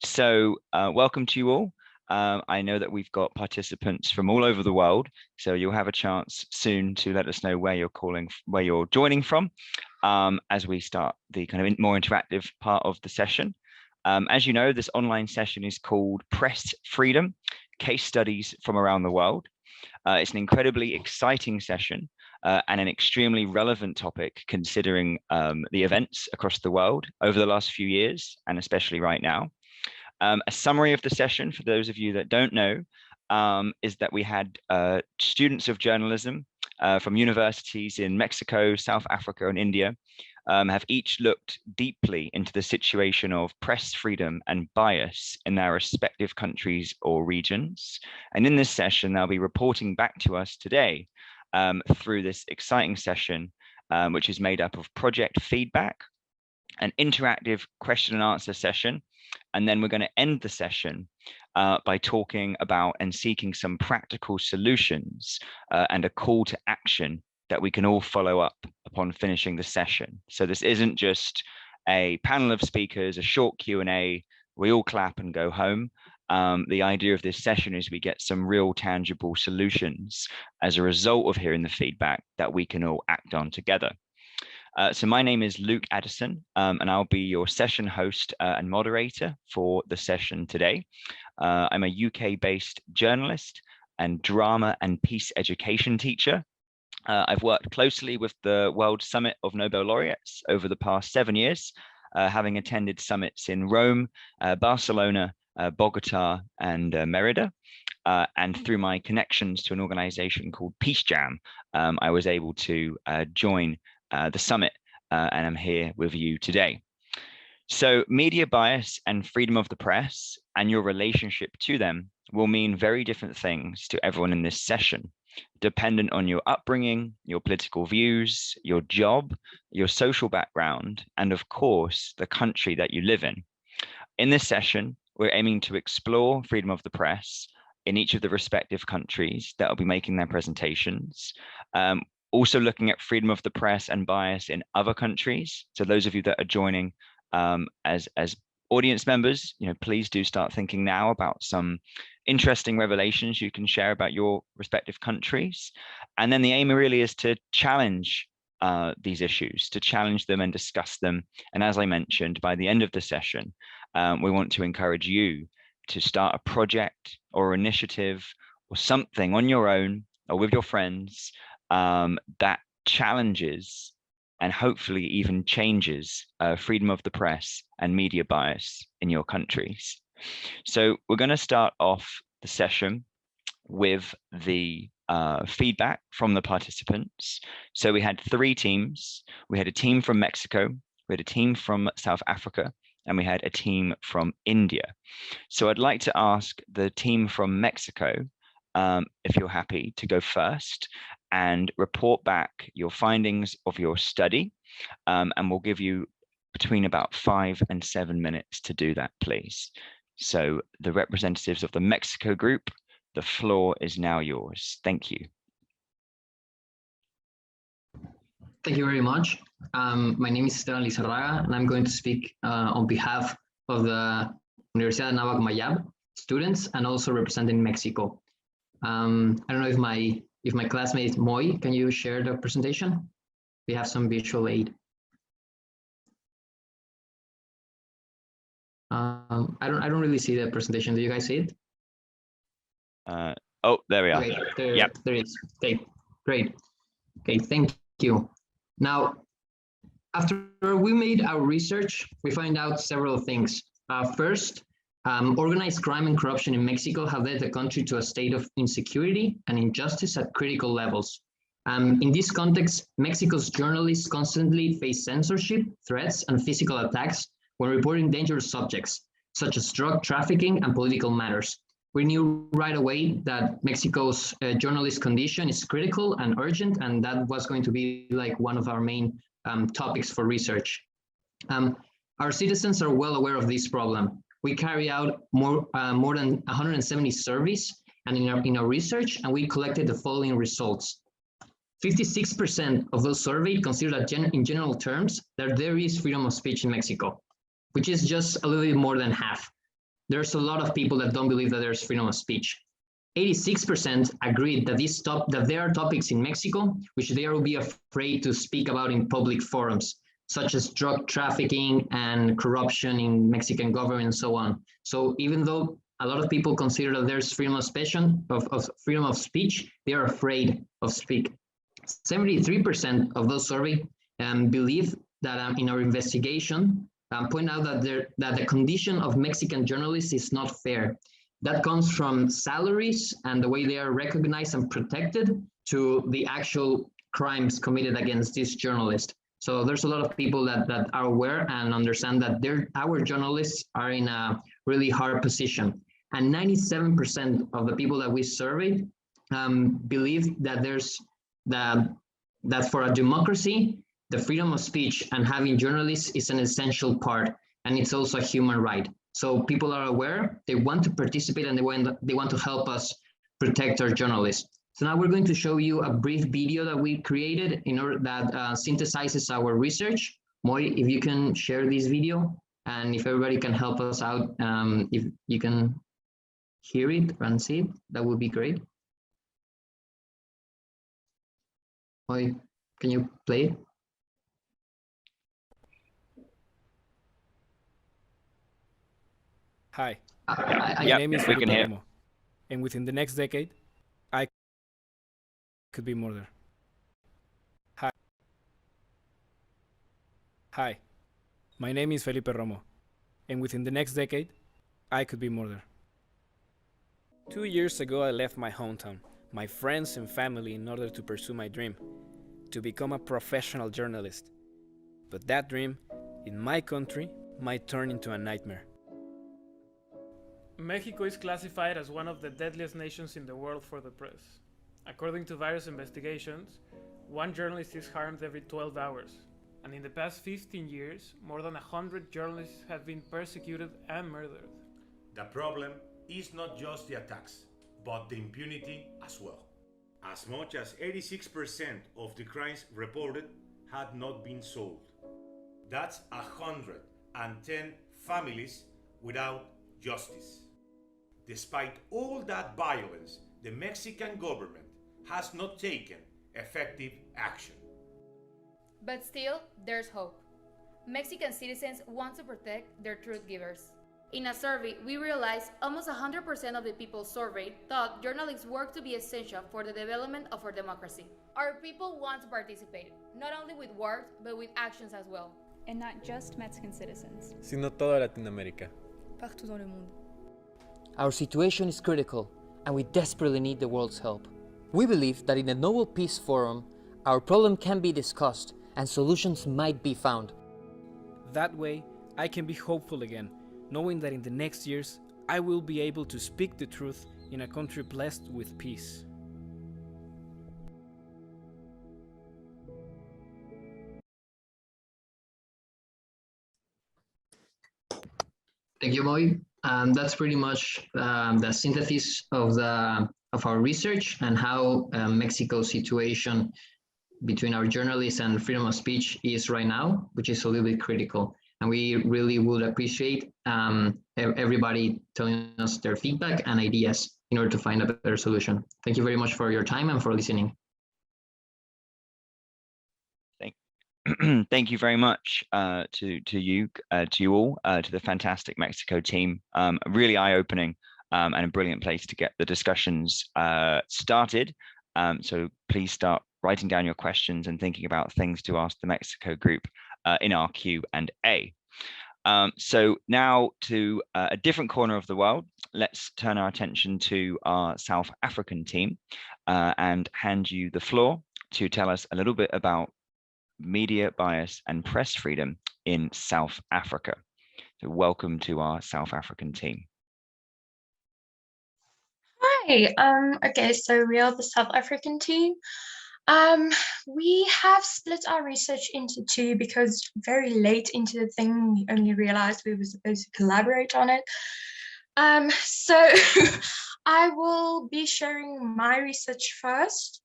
So welcome to you all. I know that we've got participants from all over the world, so you'll have a chance soon to let us know where you're joining from as we start the kind of more interactive part of the session. As you know, this online session is called Press Freedom, Case Studies from Around the World. It's an incredibly exciting session and an extremely relevant topic considering the events across the world over the last few years, and especially right now. A summary of the session, for those of you that don't know, is that we had students of journalism from universities in Mexico, South Africa, and India have each looked deeply into the situation of press freedom and bias in their respective countries or regions. And in this session, they'll be reporting back to us today through this exciting session, which is made up of project feedback, an interactive question and answer session, and then we're going to end the session by talking about and seeking some practical solutions and a call to action that we can all follow up upon finishing the session. So this isn't just a panel of speakers, a short Q&A, we all clap and go home. The idea of this session is we get some real tangible solutions as a result of hearing the feedback that we can all act on together. So my name is Luke Addison, and I'll be your session host and moderator for the session today. I'm a UK-based journalist and drama and peace education teacher. I've worked closely with the World Summit of Nobel Laureates over the past 7 years, having attended summits in Rome, Barcelona, Bogota, and Merida. And through my connections to an organization called Peace Jam, I was able to join the summit, and I'm here with you today. So media bias and freedom of the press and your relationship to them will mean very different things to everyone in this session, dependent on your upbringing, your political views, your job, your social background, and of course, the country that you live in. In this session, we're aiming to explore freedom of the press in each of the respective countries that will be making their presentations. Also looking at freedom of the press and bias in other countries. So those of you that are joining as audience members, please do start thinking now about some interesting revelations you can share about your respective countries. And then the aim really is to challenge these issues, to challenge them and discuss them. And as I mentioned, by the end of the session, we want to encourage you to start a project or initiative or something on your own or with your friends that challenges and hopefully even changes freedom of the press and media bias in your countries. So we're going to start off the session with the feedback from the participants. So we had 3 teams. We had a team from Mexico, we had a team from South Africa, and we had a team from India. So I'd like to ask the team from Mexico, if you're happy to go first and report back your findings of your study, and we'll give you between about 5 and 7 minutes to do that, please. So the representatives of the Mexico group, the floor is now yours. Thank you. Thank you very much. My name is Esteban Lizarraga, and I'm going to speak on behalf of the Universidad Anáhuac Mayab students and also representing Mexico. I don't know if my classmate Moy, can you share the presentation? We have some visual aid. I don't really see the presentation. Do you guys see it? Oh, there we are. Okay, Yep. There it is. Okay, great. Okay, thank you. Now, after we made our research, we find out several things. First, organized crime and corruption in Mexico have led the country to a state of insecurity and injustice at critical levels. In this context, Mexico's journalists constantly face censorship, threats, and physical attacks when reporting dangerous subjects, such as drug trafficking and political matters. We knew right away that Mexico's journalist condition is critical and urgent, and that was going to be like one of our main topics for research. Our citizens are well aware of this problem. We carry out more than 170 surveys and in our research, and we collected the following results. 56% of those surveyed consider that in general terms that there is freedom of speech in Mexico, which is just a little bit more than half. there's a lot of people that don't believe that there's freedom of speech. 86% agreed that that there are topics in Mexico which they will be afraid to speak about in public forums, such as drug trafficking and corruption in Mexican government and so on. So even though a lot of people consider that there's freedom of speech, they are afraid of speak. 73% of those surveyed believe that in our investigation, point out that the condition of Mexican journalists is not fair. That comes from salaries and the way they are recognized and protected to the actual crimes committed against these journalists. So there's a lot of people that are aware and understand that our journalists are in a really hard position. And 97% of the people that we surveyed believe that that for a democracy, the freedom of speech and having journalists is an essential part, and it's also a human right. So people are aware, they want to participate, and they want to help us protect our journalists. So now we're going to show you a brief video that we created in order that synthesizes our research. Moi, if you can share this video, and if everybody can help us out, if you can hear it and see it, that would be great. Moi, can you play it? Hi, My name is we can hear. Felipe, and within the next decade, I could be murdered. Hi, my name is Felipe Romo, and within the next decade, I could be murdered. 2 years ago, I left my hometown, my friends and family in order to pursue my dream, to become a professional journalist. But that dream, in my country, might turn into a nightmare. Mexico is classified as one of the deadliest nations in the world for the press. According to various investigations, one journalist is harmed every 12 hours. And in the past 15 years, more than 100 journalists have been persecuted and murdered. The problem is not just the attacks, but the impunity as well. As much as 86% of the crimes reported had not been solved. That's 110 families without justice. Despite all that violence, the Mexican government has not taken effective action. But still, there's hope. Mexican citizens want to protect their truth givers. In a survey, we realized almost 100% of the people surveyed thought journalists' work to be essential for the development of our democracy. Our people want to participate, not only with words, but with actions as well. And not just Mexican citizens, sino toda Latinoamérica. partout dans le monde. Our situation is critical, and we desperately need the world's help. We believe that in the Nobel Peace Forum, our problem can be discussed and solutions might be found. That way, I can be hopeful again, knowing that in the next years, I will be able to speak the truth in a country blessed with peace. Thank you, Moi. That's pretty much the synthesis of our research and how Mexico's situation between our journalists and freedom of speech is right now, which is a little bit critical. And we really would appreciate everybody telling us their feedback and ideas in order to find a better solution. Thank you very much for your time and for listening. Thank you very much to you all, to the fantastic Mexico team. Really eye-opening and a brilliant place to get the discussions started. So please start writing down your questions and thinking about things to ask the Mexico group in our Q&A. So now to a different corner of the world, let's turn our attention to our South African team and hand you the floor to tell us a little bit about media bias and press freedom in South Africa. So welcome to our South African team. Hi, okay, so we are the South African team. We have split our research into two because very late into the thing, we only realized we were supposed to collaborate on it. So I will be sharing my research first.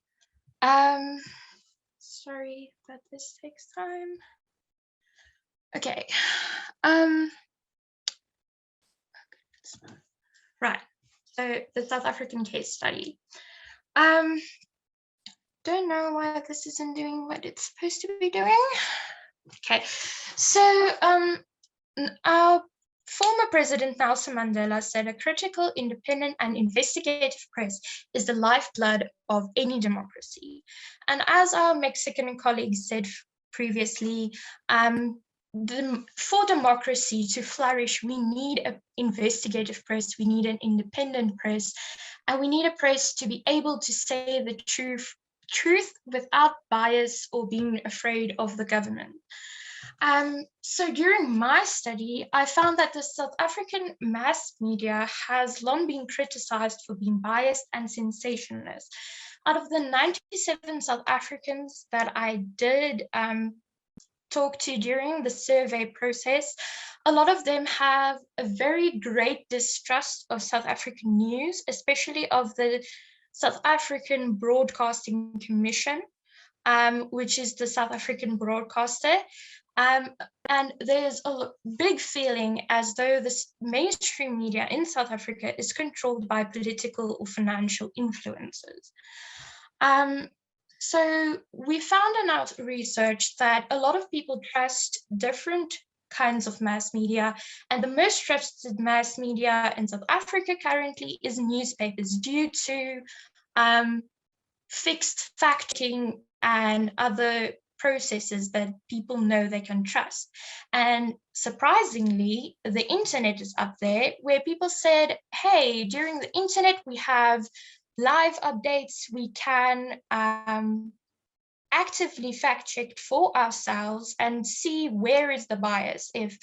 Sorry that this takes time. Okay. Right, so the South African case study. Don't know why this isn't doing what it's supposed to be doing. Okay, so our former President Nelson Mandela said a critical, independent, and investigative press is the lifeblood of any democracy. And as our Mexican colleagues said previously, for democracy to flourish, we need an investigative press, we need an independent press, and we need a press to be able to say the truth without bias or being afraid of the government. So during my study, I found that the South African mass media has long been criticized for being biased and sensationalist. Out of the 97 South Africans that I did talk to during the survey process, a lot of them have a very great distrust of South African news, especially of the South African Broadcasting Commission, which is the South African broadcaster. And there's a big feeling as though the mainstream media in South Africa is controlled by political or financial influences. So we found in our research that a lot of people trust different kinds of mass media, and the most trusted mass media in South Africa currently is newspapers due to fixed fact-checking and other processes that people know they can trust. And surprisingly, the internet is up there where people said, hey, during the internet, we have live updates, we can actively fact check for ourselves and see where is the bias. If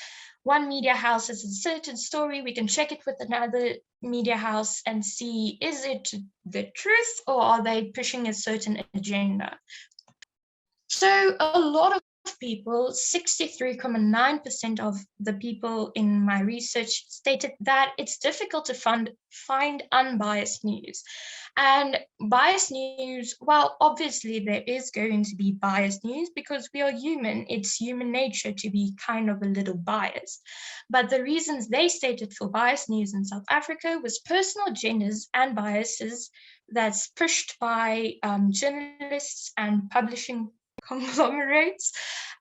one media house has a certain story, we can check it with another media house and see, is it the truth or are they pushing a certain agenda? So a lot of people, 63.9% of the people in my research stated that it's difficult to find unbiased news. And biased news, well, obviously there is going to be biased news because we are human. It's human nature to be kind of a little biased. But the reasons they stated for biased news in South Africa was personal agendas and biases that's pushed by journalists and publishing conglomerates,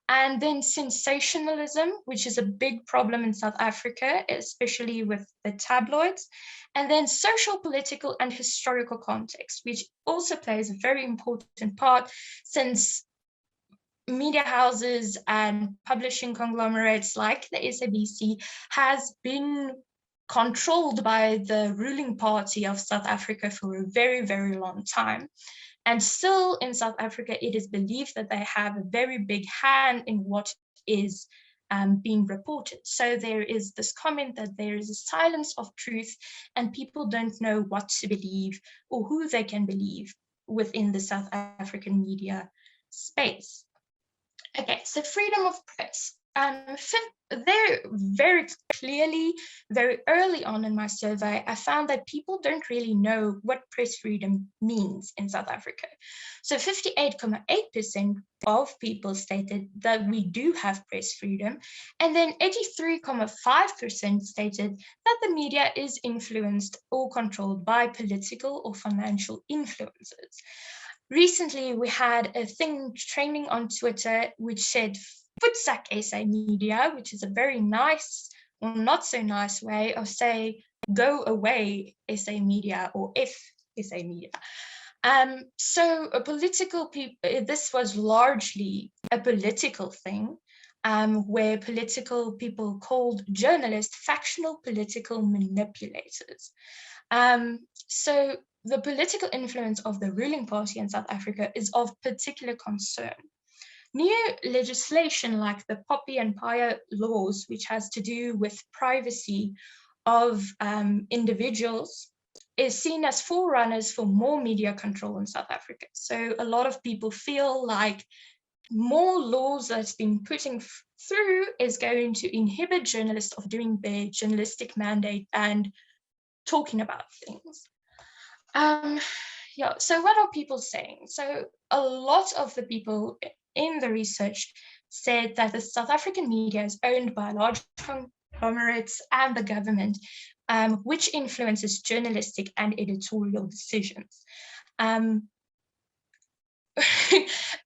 and then sensationalism, which is a big problem in South Africa, especially with the tabloids, and then social, political, and historical context, which also plays a very important part since media houses and publishing conglomerates like the SABC has been controlled by the ruling party of South Africa for a very, very long time. And still in South Africa, it is believed that they have a very big hand in what is being reported. So there is this comment that there is a silence of truth and people don't know what to believe or who they can believe within the South African media space. Okay, so freedom of press. There very clearly, very early on in my survey, I found that people don't really know what press freedom means in South Africa. So 58.8% of people stated that we do have press freedom, and then 83.5% stated that the media is influenced or controlled by political or financial influences. Recently, we had a thing trending on Twitter which said Futsak SA media, which is a very nice or not so nice way of saying go away SA media or F SA media. So this was largely a political thing where political people called journalists factional political manipulators. So the political influence of the ruling party in South Africa is of particular concern. New legislation like the Poppy and Paya laws, which has to do with privacy of individuals, is seen as forerunners for more media control in South Africa. So a lot of people feel like more laws that's been putting through is going to inhibit journalists of doing their journalistic mandate and talking about things. Yeah, so what are people saying? So a lot of the people in the research said that the South African media is owned by large conglomerates, and the government, which influences journalistic and editorial decisions.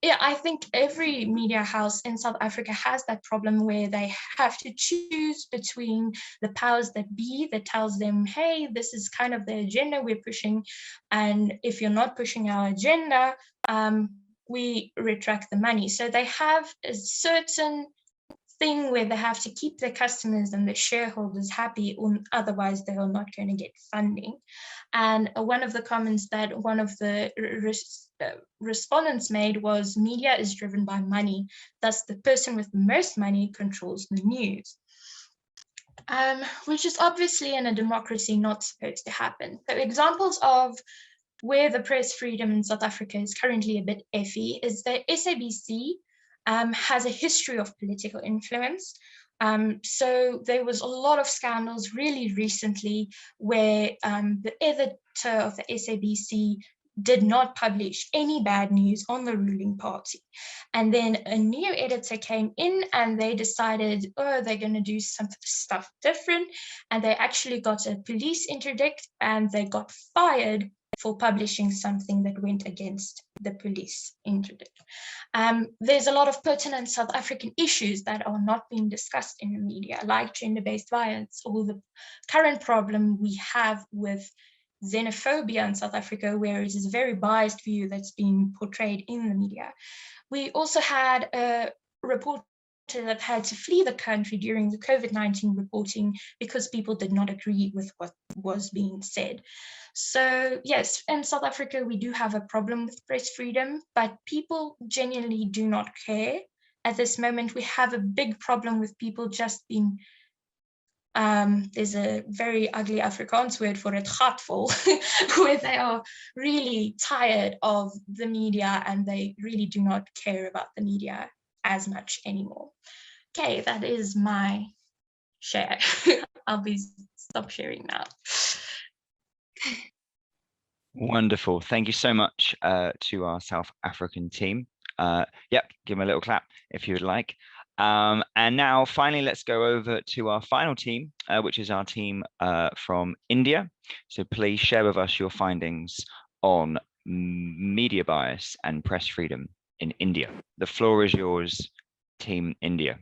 Yeah, I think every media house in South Africa has that problem where they have to choose between the powers that be that tells them, hey, this is kind of the agenda we're pushing, and if you're not pushing our agenda, we retract the money. So they have a certain thing where they have to keep their customers and their shareholders happy, or otherwise they are not going to get funding. And one of the comments that one of the respondents made was, media is driven by money, thus the person with the most money controls the news. Which is obviously in a democracy not supposed to happen. So examples of where the press freedom in South Africa is currently a bit iffy is the SABC has a history of political influence. So there was a lot of scandals really recently where the editor of the SABC did not publish any bad news on the ruling party. And then a new editor came in and they decided, oh, they're going to do some stuff different. And they actually got a police interdict and they got fired for publishing something that went against the police interdict. There's a lot of pertinent South African issues that are not being discussed in the media, like gender-based violence, or the current problem we have with xenophobia in South Africa, where it is a very biased view that's being portrayed in the media. We also had a reporter that had to flee the country during the COVID-19 reporting because people did not agree with what was being said. So yes, in South Africa, we do have a problem with press freedom, but people genuinely do not care. At this moment, we have a big problem with people just being, there's a very ugly Afrikaans word for it, gatvol, where they are really tired of the media and they really do not care about the media as much anymore. Okay, that is my share. I'll stop sharing now. Wonderful. Thank you so much to our South African team. Yep, give them a little clap if you would like. And now finally, let's go over to our final team, which is our team from India. So please share with us your findings on media bias and press freedom in India. The floor is yours, Team India.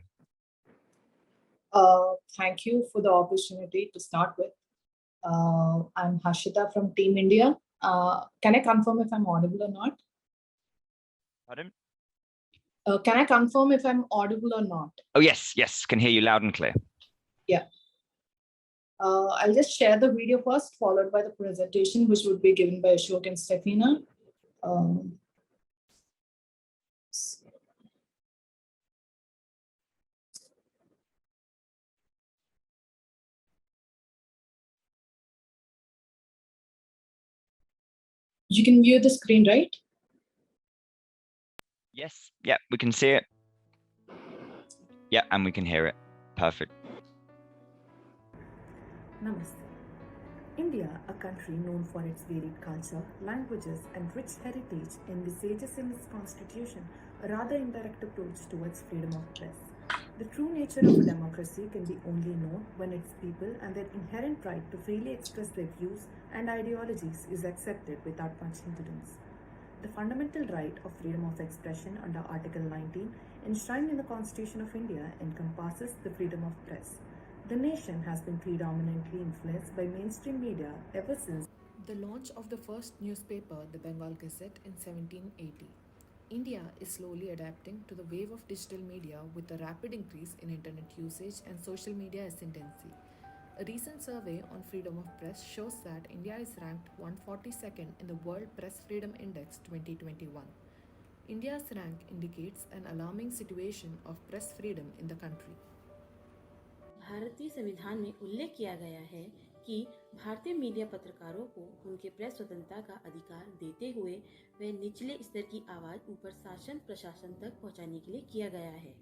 Thank you for the opportunity to start with. I'm Harshita from Team India. Can I confirm if I'm audible or not? Pardon? Can I confirm if I'm audible or not? Oh, yes, yes, can hear you loud and clear. Yeah. I'll just share the video first, followed by the presentation, which would be given by Ashok and Stefina. You can view the screen, right? Yes, yeah, we can see it. Yeah, and we can hear it. Perfect. Namaste. India, a country known for its varied culture, languages, and rich heritage, envisages in its constitution a rather indirect approach towards freedom of press. The true nature of a democracy can be only known when its people and their inherent right to freely express their views and ideologies is accepted without much hindrance. The fundamental right of freedom of expression under Article 19, enshrined in the Constitution of India, encompasses the freedom of press. The nation has been predominantly influenced by mainstream media ever since the launch of the first newspaper, the Bengal Gazette, in 1780. India is slowly adapting to the wave of digital media with a rapid increase in internet usage and social media ascendancy. A recent survey on freedom of press shows that India is ranked 142nd in the World Press Freedom Index 2021. India's rank indicates an alarming situation of press freedom in the country. भारतीय संविधान में उल्लेख किया गया है कि भारतीय media पत्रकारों को उनके प्रेस स्वतंत्रता का अधिकार देते हुए वे निचले स्तर की आवाज ऊपर शासन प्रशासन तक पहुंचाने के लिए किया गया है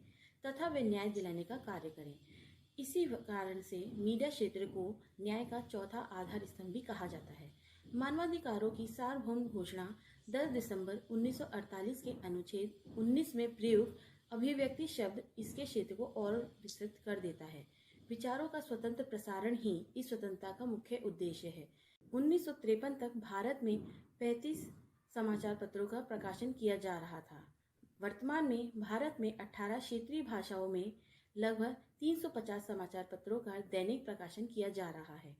तथा वे न्याय दिलाने का कार्य करें। इसी कारण से मीडिया क्षेत्र को न्याय का चौथा आधार स्तंभ भी कहा जाता है। मानवाधिकारों की सार्वभौम घोषणा 10 दिसंबर 1948 के अनुच्छेद 19 में प्रयुक्त अभिव्यक्ति शब्द इसके क्षेत्र को और विस्तृत कर देता है। विचारों का स्वतंत्र प्रसारण ही इस स्वतंत्रता का मुख्य उद्देश्य है। 1953 तक भारत में 35 समाचार पत्रों का प्रकाशन किया जा रहा था। वर्तमान में भारत में 18 क्षेत्रीय भाषाओं में लगभग 350 समाचार पत्रों का दैनिक प्रकाशन किया जा रहा है।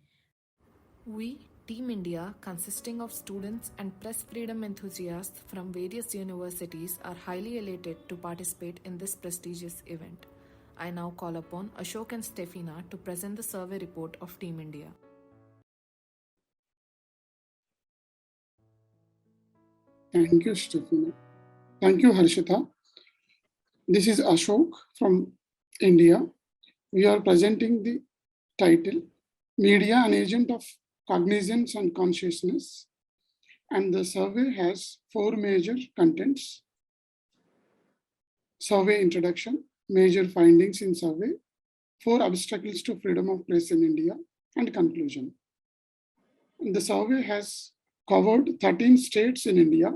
We, Team India, consisting of students and press freedom enthusiasts from various universities, are highly elated to participate in this prestigious event. I now call upon Ashok and Stefina to present the survey report of Team India. Thank you, Stefina. Thank you, Harshita. This is Ashok from India. We are presenting the title, Media, an Agent of Cognizance and Consciousness. And the survey has 4 major contents. Survey introduction, major findings in survey, 4 obstacles to freedom of press in India, and conclusion. And the survey has covered 13 states in India,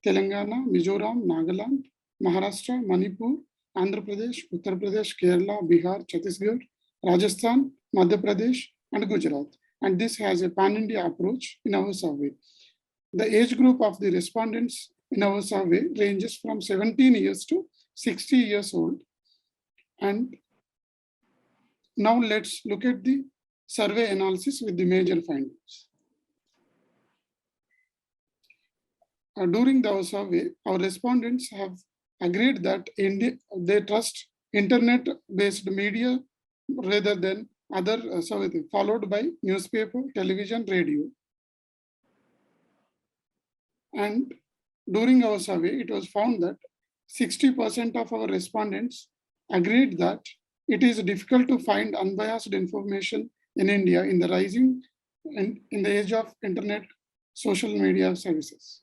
Telangana, Mizoram, Nagaland, Maharashtra, Manipur, Andhra Pradesh, Uttar Pradesh, Kerala, Bihar, Chhattisgarh, Rajasthan, Madhya Pradesh, and Gujarat. And this has a pan-India approach in our survey. The age group of the respondents in our survey ranges from 17 years to 60 years old. And now let's look at the survey analysis with the major findings. During our survey, our respondents have agreed that they trust internet-based media rather than other, followed by newspaper, television, radio. And during our survey, it was found that 60% of our respondents agreed that it is difficult to find unbiased information in India in the rising in the age of internet social media services.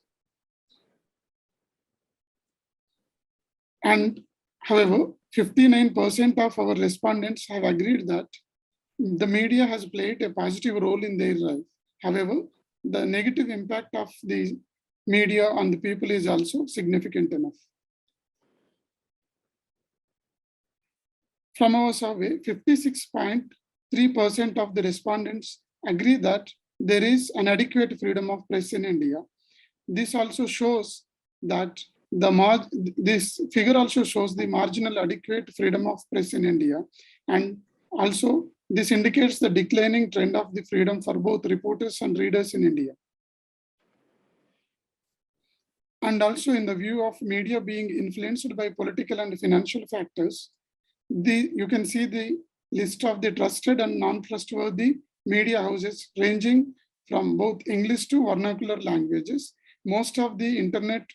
And however, 59% of our respondents have agreed that the media has played a positive role in their life. However, the negative impact of the media on the people is also significant enough. From our survey, 56.3% of the respondents agree that there is an adequate freedom of press in India. This also shows that this figure also shows the marginal adequate freedom of press in India, and also this indicates the declining trend of the freedom for both reporters and readers in India. And also in the view of media being influenced by political and financial factors, you can see the list of the trusted and non-trustworthy media houses ranging from both English to vernacular languages. Most of the internet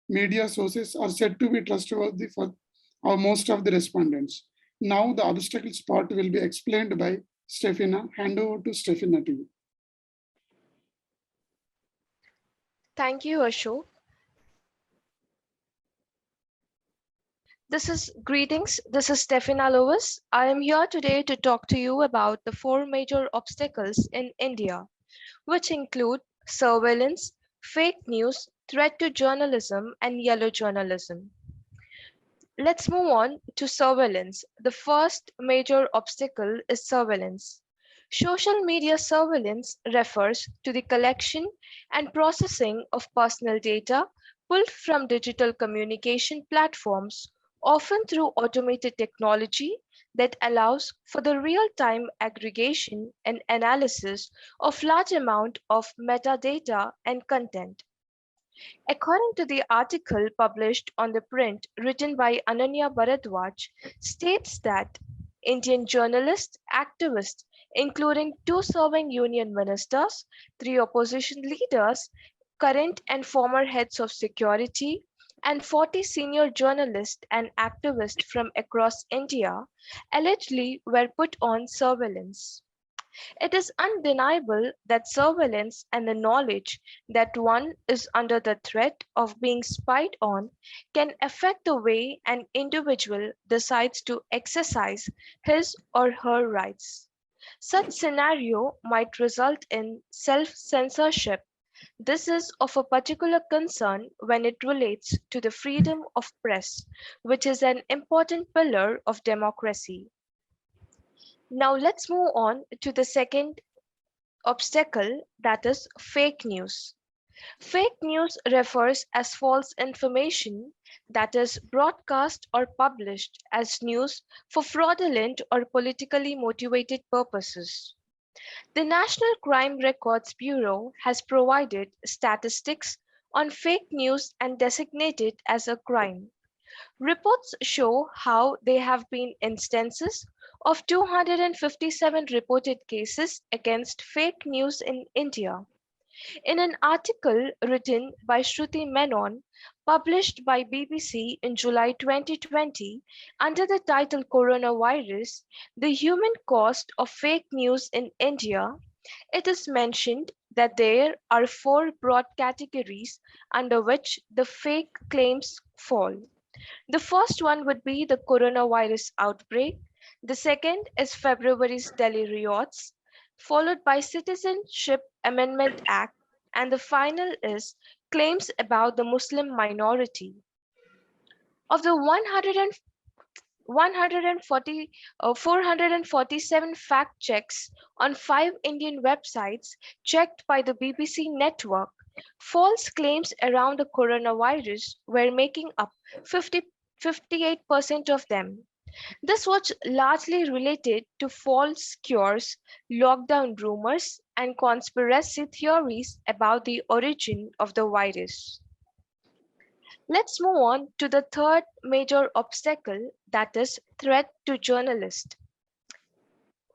media sources are said to be trustworthy for most of the respondents. Now the obstacles part will be explained by Stefina. Hand over to Stefina to you. Thank you, Ashok. Greetings. This is Stefina Lewis. I am here today to talk to you about the 4 major obstacles in India, which include surveillance, fake news, threat to journalism, and yellow journalism. Let's move on to surveillance. The first major obstacle is surveillance. Social media surveillance refers to the collection and processing of personal data pulled from digital communication platforms, often through automated technology that allows for the real-time aggregation and analysis of large amount of metadata and content. According to the article published on the print written by Ananya Bharadwaj, states that Indian journalists, activists, including 2 serving union ministers, 3 opposition leaders, current and former heads of security, and 40 senior journalists and activists from across India allegedly were put on surveillance. It is undeniable that surveillance and the knowledge that one is under the threat of being spied on can affect the way an individual decides to exercise his or her rights. Such scenario might result in self-censorship. This is of a particular concern when it relates to the freedom of press, which is an important pillar of democracy. Now let's move on to the second obstacle, that is fake news. Fake news refers as false information that is broadcast or published as news for fraudulent or politically motivated purposes. The National Crime Records Bureau has provided statistics on fake news and designated it as a crime. Reports show how there have been instances of 257 reported cases against fake news in India. In an article written by Shruti Menon, published by BBC in July 2020, under the title Coronavirus, the human cost of fake news in India, it is mentioned that there are four broad categories under which the fake claims fall. The first one would be the coronavirus outbreak. The second is February's Delhi riots, followed by Citizenship Amendment Act, and the final is claims about the Muslim minority. Of the 447 fact checks on 5 Indian websites checked by the BBC network, false claims around the coronavirus were making up 58% of them. This was largely related to false cures, lockdown rumors, and conspiracy theories about the origin of the virus. Let's move on to the third major obstacle, that is threat to journalists.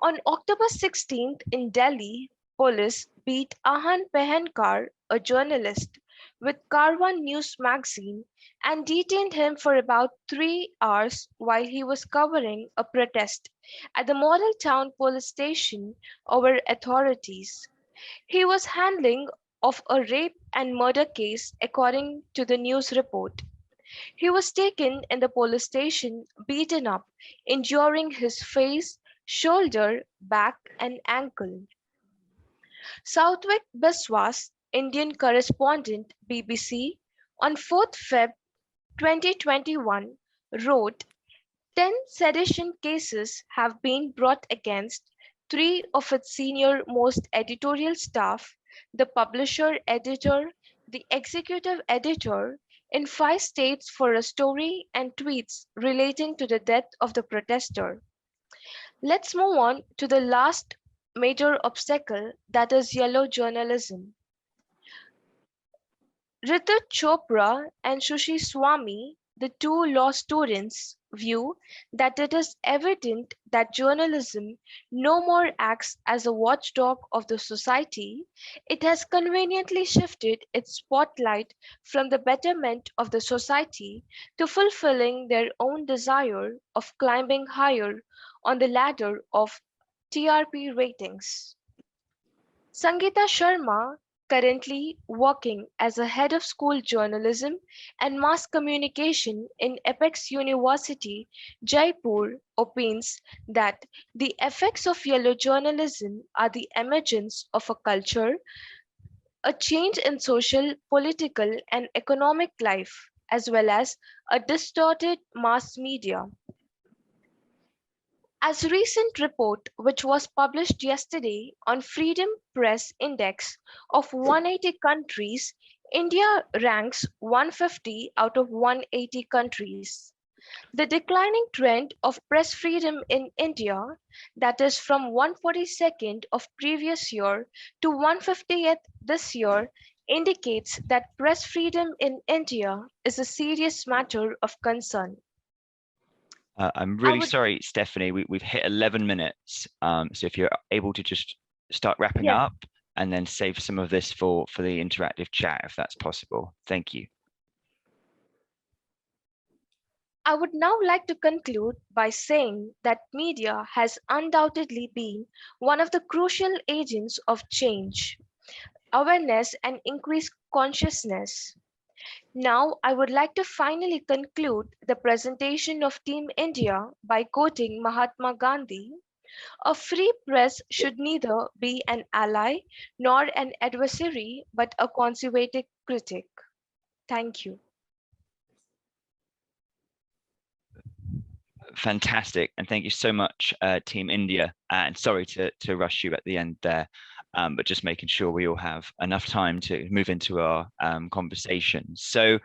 On October 16th in Delhi, police beat Ahan Pehenkar, a journalist with Karwan News magazine, and detained him for about 3 hours while he was covering a protest at the Model Town police station over authorities. He was handling of a rape and murder case according to the news report. He was taken in the police station, beaten up, injuring his face, shoulder, back, and ankle. Southwick Biswas, Indian correspondent, BBC, on 4th Feb 2021, wrote, 10 sedition cases have been brought against 3 of its senior most editorial staff, the publisher editor, the executive editor, in 5 states for a story and tweets relating to the death of the protester. Let's move on to the last major obstacle, that is yellow journalism. Ritu Chopra and Sushi Swami, the two law students, view that it is evident that journalism no more acts as a watchdog of the society. It has conveniently shifted its spotlight from the betterment of the society to fulfilling their own desire of climbing higher on the ladder of TRP ratings. Sangeeta Sharma, currently working as a head of school journalism and mass communication in Apex University, Jaipur, opines that the effects of yellow journalism are the emergence of a culture, a change in social, political, and economic life, as well as a distorted mass media. As a recent report which was published yesterday on Freedom Press Index of 180 countries, India ranks 150 out of 180 countries. The declining trend of press freedom in India, that is from 142nd of previous year to 150th this year, indicates that press freedom in India is a serious matter of concern. I'm really sorry, Stephanie, we've hit 11 minutes. So if you're able to just start wrapping up and then save some of this for the interactive chat, if that's possible. Thank you. I would now like to conclude by saying that media has undoubtedly been one of the crucial agents of change, awareness, and increased consciousness. Now, I would like to finally conclude the presentation of Team India by quoting Mahatma Gandhi. A free press should neither be an ally nor an adversary, but a conservative critic. Thank you. Fantastic, and thank you so much, Team India. And sorry to rush you at the end there, but just making sure we all have enough time to move into our conversation. So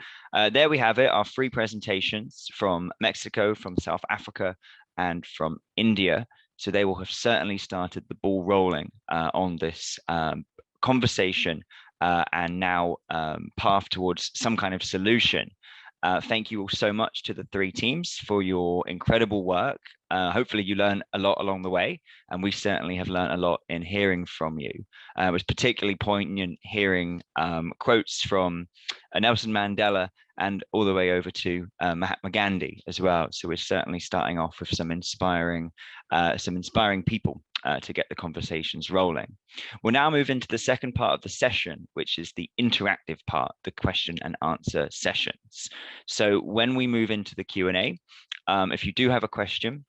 there we have it, our 3 presentations from Mexico, from South Africa, and from India. So they will have certainly started the ball rolling on this conversation and now path towards some kind of solution. Thank you all so much to the 3 teams for your incredible work. Hopefully you learn a lot along the way, and we certainly have learned a lot in hearing from you. It was particularly poignant hearing quotes from Nelson Mandela and all the way over to Mahatma Gandhi as well. So we're certainly starting off with some inspiring people to get the conversations rolling. We'll now move into the second part of the session, which is the interactive part, the question and answer sessions. So when we move into the Q&A, if you do have a question,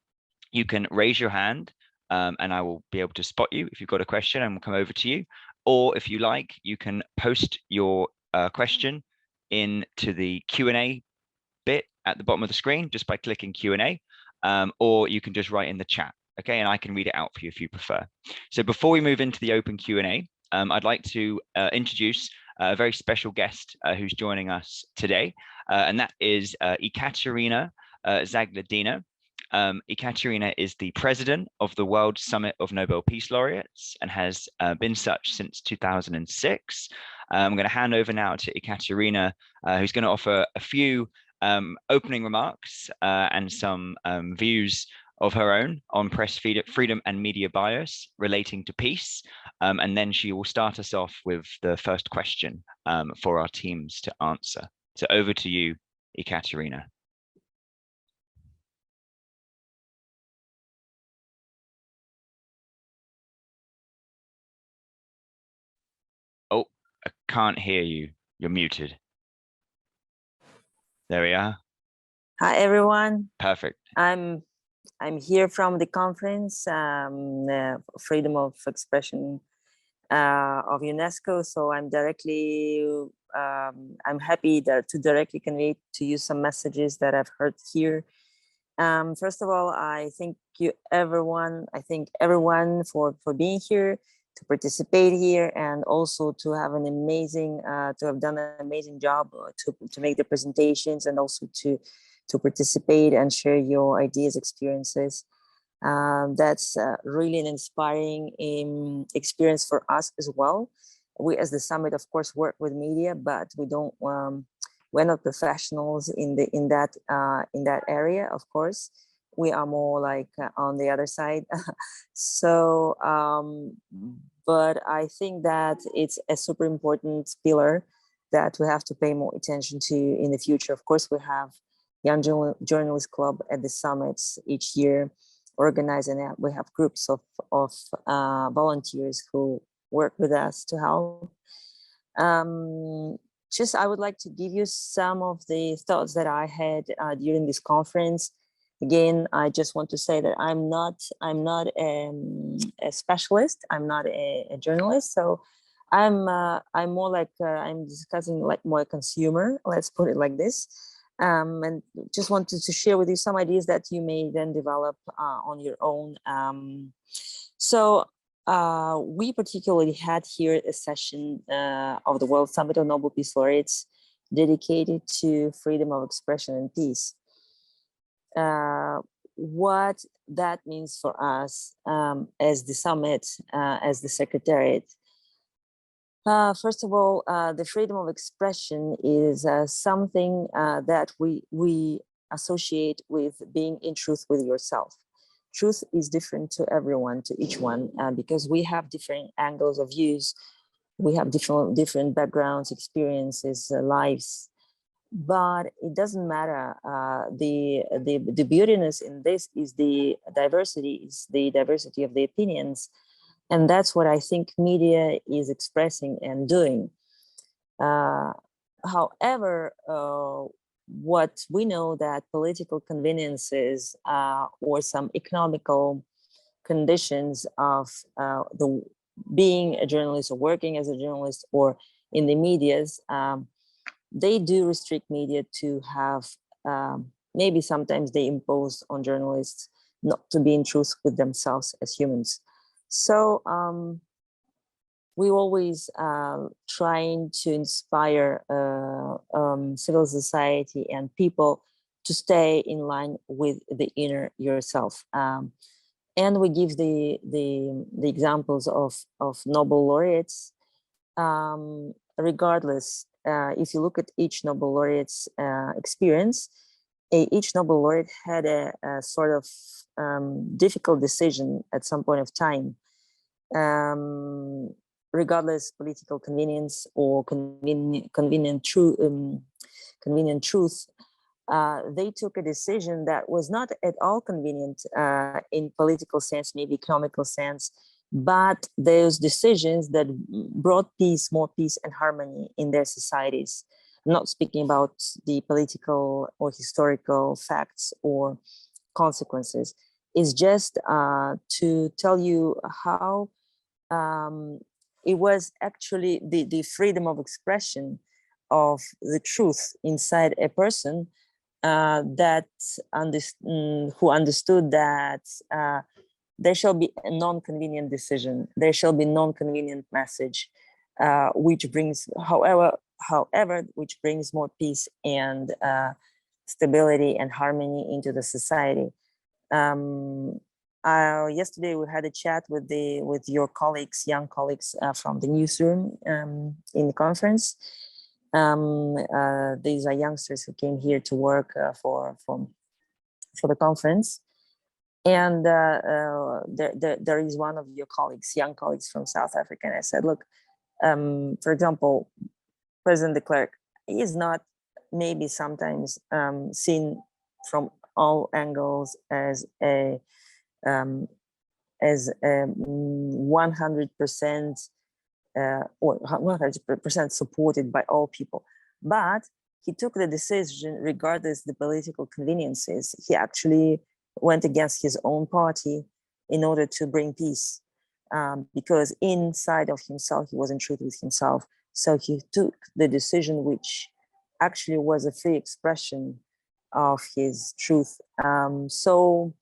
you can raise your hand and I will be able to spot you if you've got a question and we'll come over to you. Or if you like, you can post your question into the Q&A bit at the bottom of the screen just by clicking Q&A, or you can just write in the chat. Okay, and I can read it out for you if you prefer. So before we move into the open Q&A, I'd like to introduce a very special guest who's joining us today, and that is Ekaterina Zagladina. Ekaterina is the president of the World Summit of Nobel Peace Laureates and has been such since 2006. I'm going to hand over now to Ekaterina, who's going to offer a few opening remarks and some views of her own on press freedom and media bias relating to peace. And then she will start us off with the first question for our teams to answer. So over to you, Ekaterina. Oh, I can't hear you. You're muted. There we are. Hi, everyone. Perfect. I'm here from the conference, Freedom of Expression of UNESCO. So I'm happy to directly convey to you some messages that I've heard here. First of all, I thank everyone for being here, to participate here, and also to have an amazing, to have done an amazing job to make the presentations, and also to participate and share your ideas, experiences. That's really an inspiring experience for us as well. We, as the summit, of course, work with media, but we don't. We're not professionals in that area. Of course, we are more like on the other side. So, but I think that it's a super important pillar that we have to pay more attention to in the future. Of course, we have Young Journalist Club at the summits each year organizing it. We have groups of volunteers who work with us to help. I would like to give you some of the thoughts that I had during this conference. Again, I just want to say that I'm not a specialist. I'm not a journalist. So I'm more like I'm discussing like more a consumer. Let's put it like this. And just wanted to share with you some ideas that you may then develop on your own. We particularly had here a session of the World Summit of Nobel Peace Laureates dedicated to freedom of expression and peace. What that means for us as the summit, as the Secretariat. First of all, the freedom of expression is something that we associate with being in truth with yourself. Truth is different to everyone, to each one, because we have different angles of views. We have different backgrounds, experiences, lives, but it doesn't matter. The beautiness in this is the diversity of the opinions. And that's what I think media is expressing and doing. However, what we know that political conveniences or some economical conditions of being a journalist or working as a journalist or in the medias, they do restrict media to have maybe sometimes they impose on journalists not to be in truth with themselves as humans. So we always trying to inspire civil society and people to stay in line with the inner yourself. And we give the examples of Nobel laureates. Regardless, if you look at each Nobel laureate's experience, each Nobel laureate had a sort of difficult decision at some point of time. Regardless political convenience or convenient truth, they took a decision that was not at all convenient in political sense, maybe economical sense, but those decisions that brought peace, more peace and harmony in their societies. I'm not speaking about the political or historical facts or consequences. It's just to tell you how it was actually the freedom of expression of the truth inside a person who understood that there shall be a non-convenient decision, there shall be non-convenient message, which brings, however, which brings more peace and stability and harmony into the society. Yesterday we had a chat with your colleagues, young colleagues from the newsroom in the conference. These are youngsters who came here to work for the conference, and there is one of your colleagues, young colleagues from South Africa, and I said, look, for example, President de Klerk is not maybe sometimes seen from all angles as a 100% or 100% supported by all people, but he took the decision regardless the political conveniences. He actually went against his own party in order to bring peace, because inside of himself he was in truth with himself. So he took the decision which actually was a free expression of his truth. So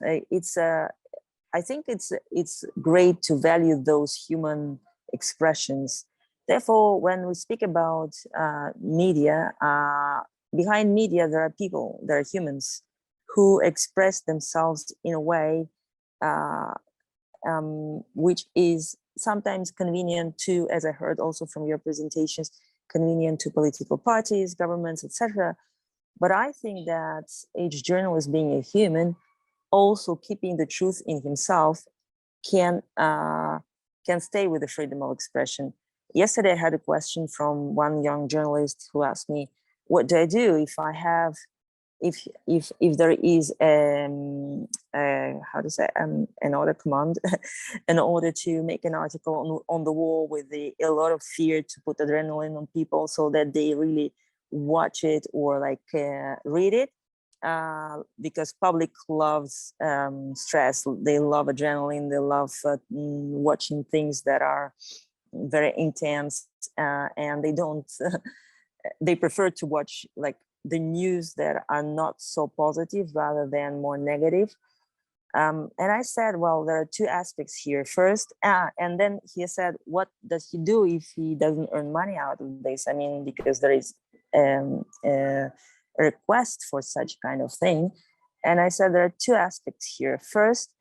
I think it's great to value those human expressions. Therefore, when we speak about media, behind media there are people, there are humans who express themselves in a way which is sometimes convenient to, as I heard also from your presentations, convenient to political parties, governments, etc. But I think that each journalist, being a human, also keeping the truth in himself, can stay with the freedom of expression. Yesterday, I had a question from one young journalist who asked me, "What do I do if I have, if there is an order command in order to make an article on the wall with a lot of fear to put adrenaline on people so that they really watch it or like read it?" Because public loves stress, they love adrenaline, they love watching things that are very intense, and they don't they prefer to watch like the news that are not so positive rather than more negative. And I said, well, there are two aspects here. First, and then he said, what does he do if he doesn't earn money out of this? I mean, because there is a request for such kind of thing. And I said, there are two aspects here. First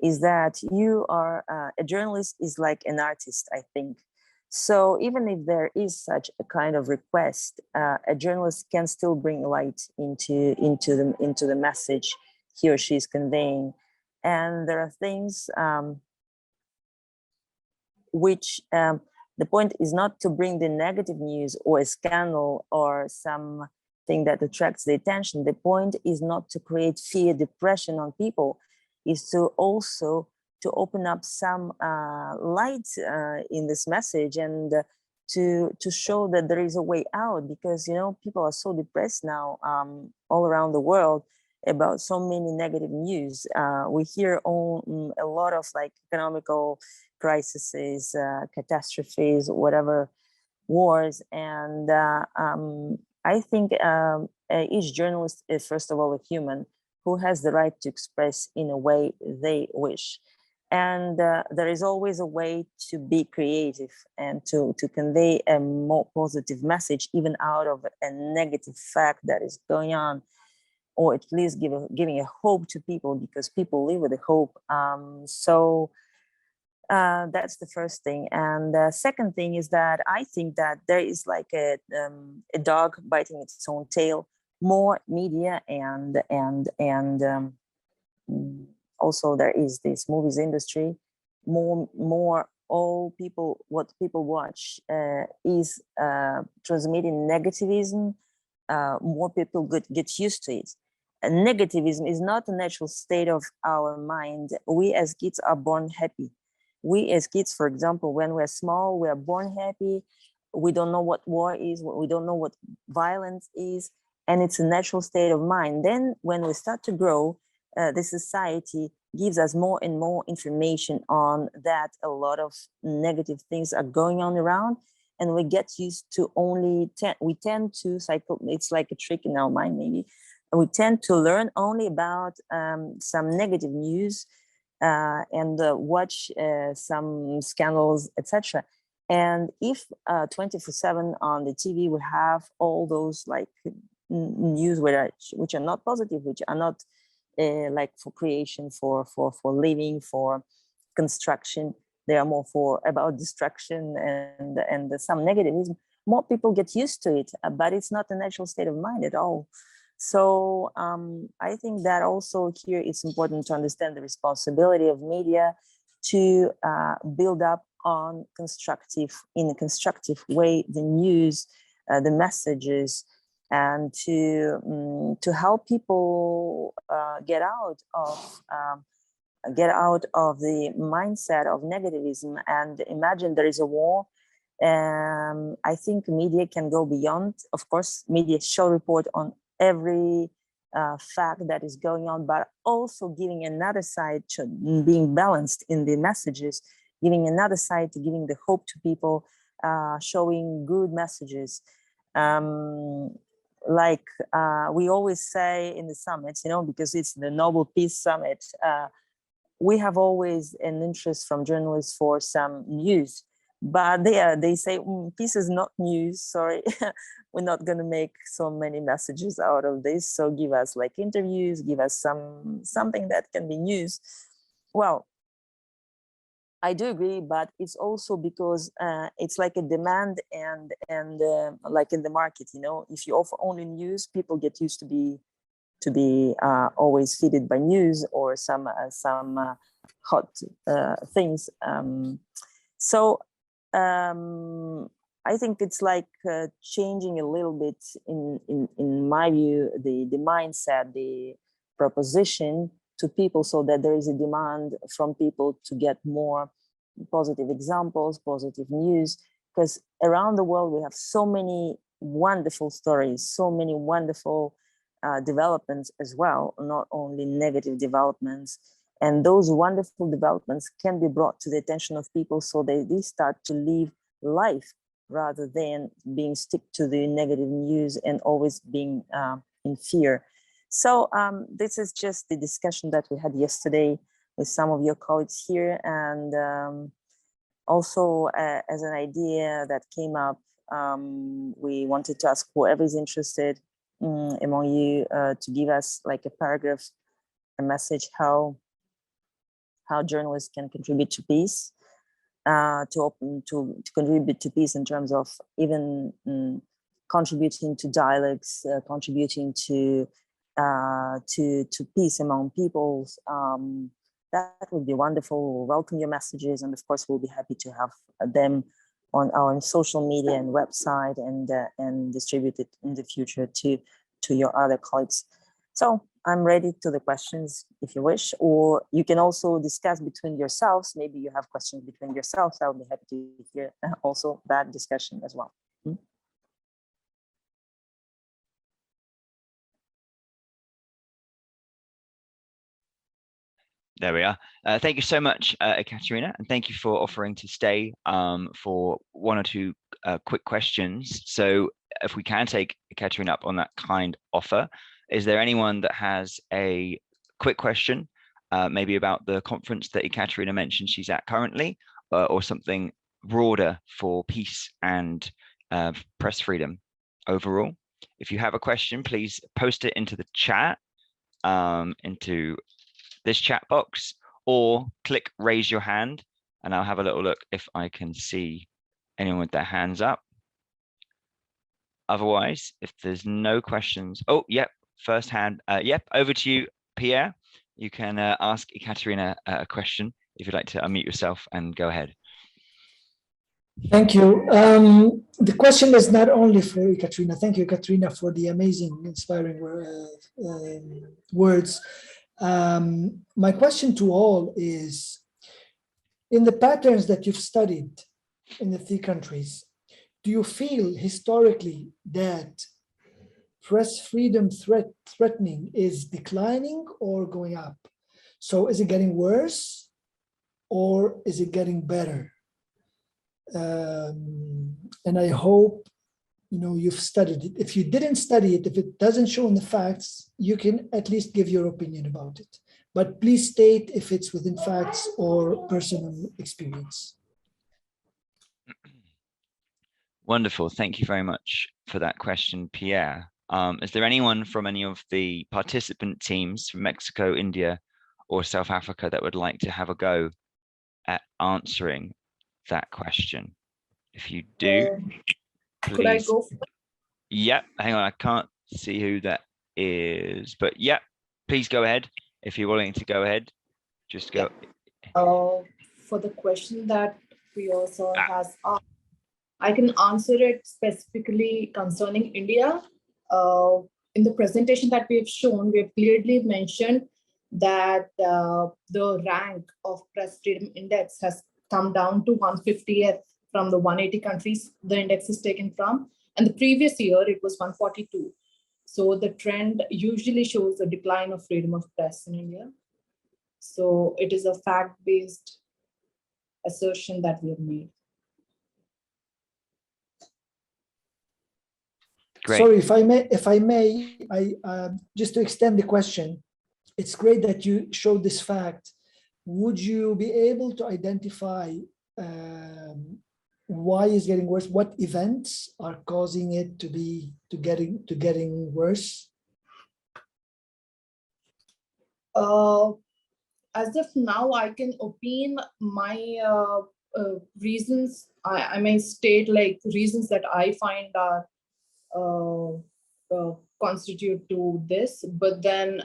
is that you are, a journalist is like an artist, I think. So even if there is such a kind of request, a journalist can still bring light into the message he or she is conveying. And there are things which the point is not to bring the negative news or a scandal or something that attracts the attention. The point is not to create fear, depression on people, is to also to open up some light in this message and to show that there is a way out, because people are so depressed now all around the world about so many negative news. We hear a lot of like economical crises, catastrophes, whatever, wars, and I think each journalist is, first of all, a human who has the right to express in a way they wish. And there is always a way to be creative and to convey a more positive message, even out of a negative fact that is going on, or at least giving a hope to people, because people live with a hope. So that's the first thing. And the second thing is that I think that there is like a dog biting its own tail. More media and also there is this movies industry. More all people, what people watch is transmitting negativism. More people get used to it. And negativism is not a natural state of our mind. We as kids are born happy. We as kids, for example, when we're small, we are born happy. We don't know what war is. We don't know what violence is. And it's a natural state of mind. Then when we start to grow, the society gives us more and more information on that. A lot of negative things are going on around, and we get used to we tend to cycle. It's like a trick in our mind, maybe. We tend to learn only about some negative news and watch some scandals, etc. And if 24/7 on the TV we have all those like news which are not positive, which are not like for creation, for living, for construction, they are more about destruction and some negativism, more people get used to it, but it's not a natural state of mind at all. So I think that also here it's important to understand the responsibility of media to build up on in a constructive way the news, the messages, and to help people get out of the mindset of negativism. And imagine there is a war. I think media can go beyond. Of course, media shall report on every fact that is going on, but also giving another side, being balanced in the messages, giving another side, to giving the hope to people, showing good messages. Like we always say in the summits, because it's the Nobel Peace Summit, we have always an interest from journalists for some news, but they say peace is not news. Sorry, we're not going to make so many messages out of this. So give us like interviews, give us something that can be news. Well, I do agree, but it's also because it's like a demand and like in the market, if you offer only news, people get used to be always feeded by news or some hot things. So I think it's like changing a little bit in my view, the mindset, the proposition to people, so that there is a demand from people to get more positive examples, positive news, because around the world we have so many wonderful stories, so many wonderful developments as well, not only negative developments. And those wonderful developments can be brought to the attention of people, so they start to live life rather than being stick to the negative news and always being in fear. So this is just the discussion that we had yesterday with some of your colleagues here, and also as an idea that came up, we wanted to ask whoever is interested among you to give us like a paragraph, a message, how journalists can contribute to peace, to contribute to peace in terms of even contributing to dialogues, contributing to peace among peoples. That would be wonderful. We'll welcome your messages, and of course we'll be happy to have them on our social media and website, and distribute it in the future to your other colleagues. So I'm ready to the questions if you wish, or you can also discuss between yourselves. Maybe you have questions between yourselves. I'll be happy to hear also that discussion as well. There we are. Thank you so much, Ekaterina, and thank you for offering to stay for one or two quick questions. So if we can take Ekaterina up on that kind offer, is there anyone that has a quick question, maybe about the conference that Ekaterina mentioned she's at currently, or something broader for peace and press freedom overall? If you have a question, please post it into the chat, into this chat box, or click raise your hand, and I'll have a little look if I can see anyone with their hands up. Otherwise, if there's no questions, oh, yep, first hand, yep, over to you, Pierre. You can ask Ekaterina a question if you'd like to unmute yourself and go ahead. Thank you. The question is not only for Ekaterina. Thank you, Ekaterina, for the amazing, inspiring words. My question to all is, in the patterns that you've studied in the 3 countries, do you feel historically that press freedom threatening is declining or going up? So is it getting worse or is it getting better? And I hope, you know, you've studied it. If you didn't study it, if it doesn't show in the facts, you can at least give your opinion about it. But please state if it's within facts or personal experience. Wonderful. Thank you very much for that question, Pierre. Is there anyone from any of the participant teams from Mexico, India, or South Africa that would like to have a go at answering that question? If you do, please. Could I go first? Yep. Hang on, I can't see who that is, but yep. Please go ahead. If you're willing to go ahead, just go. For the question that Pierre sir has asked, I can answer it specifically concerning India. In the presentation that we have shown, we have clearly mentioned that the rank of Press Freedom Index has come down to 150th from the 180 countries the index is taken from. And the previous year, it was 142. So the trend usually shows a decline of freedom of press in India. So it is a fact-based assertion that we have made. Great. Sorry, if I may, just to extend the question, it's great that you showed this fact. Would you be able to identify why it's getting worse? What events are causing it to getting worse? As of now, I can opine my reasons. I may state like reasons that I find are constitute to this, but then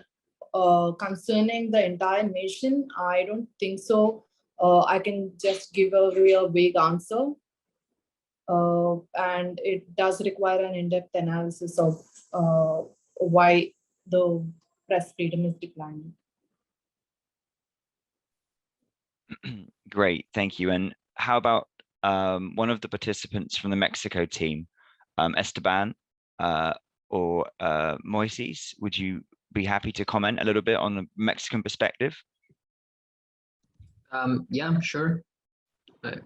concerning the entire nation, I don't think so. I can just give a real vague answer, and it does require an in-depth analysis of why the press freedom is declining. Great, thank you. And how about one of the participants from the Mexico team, Esteban or Moises? Would you be happy to comment a little bit on the Mexican perspective? Yeah, sure.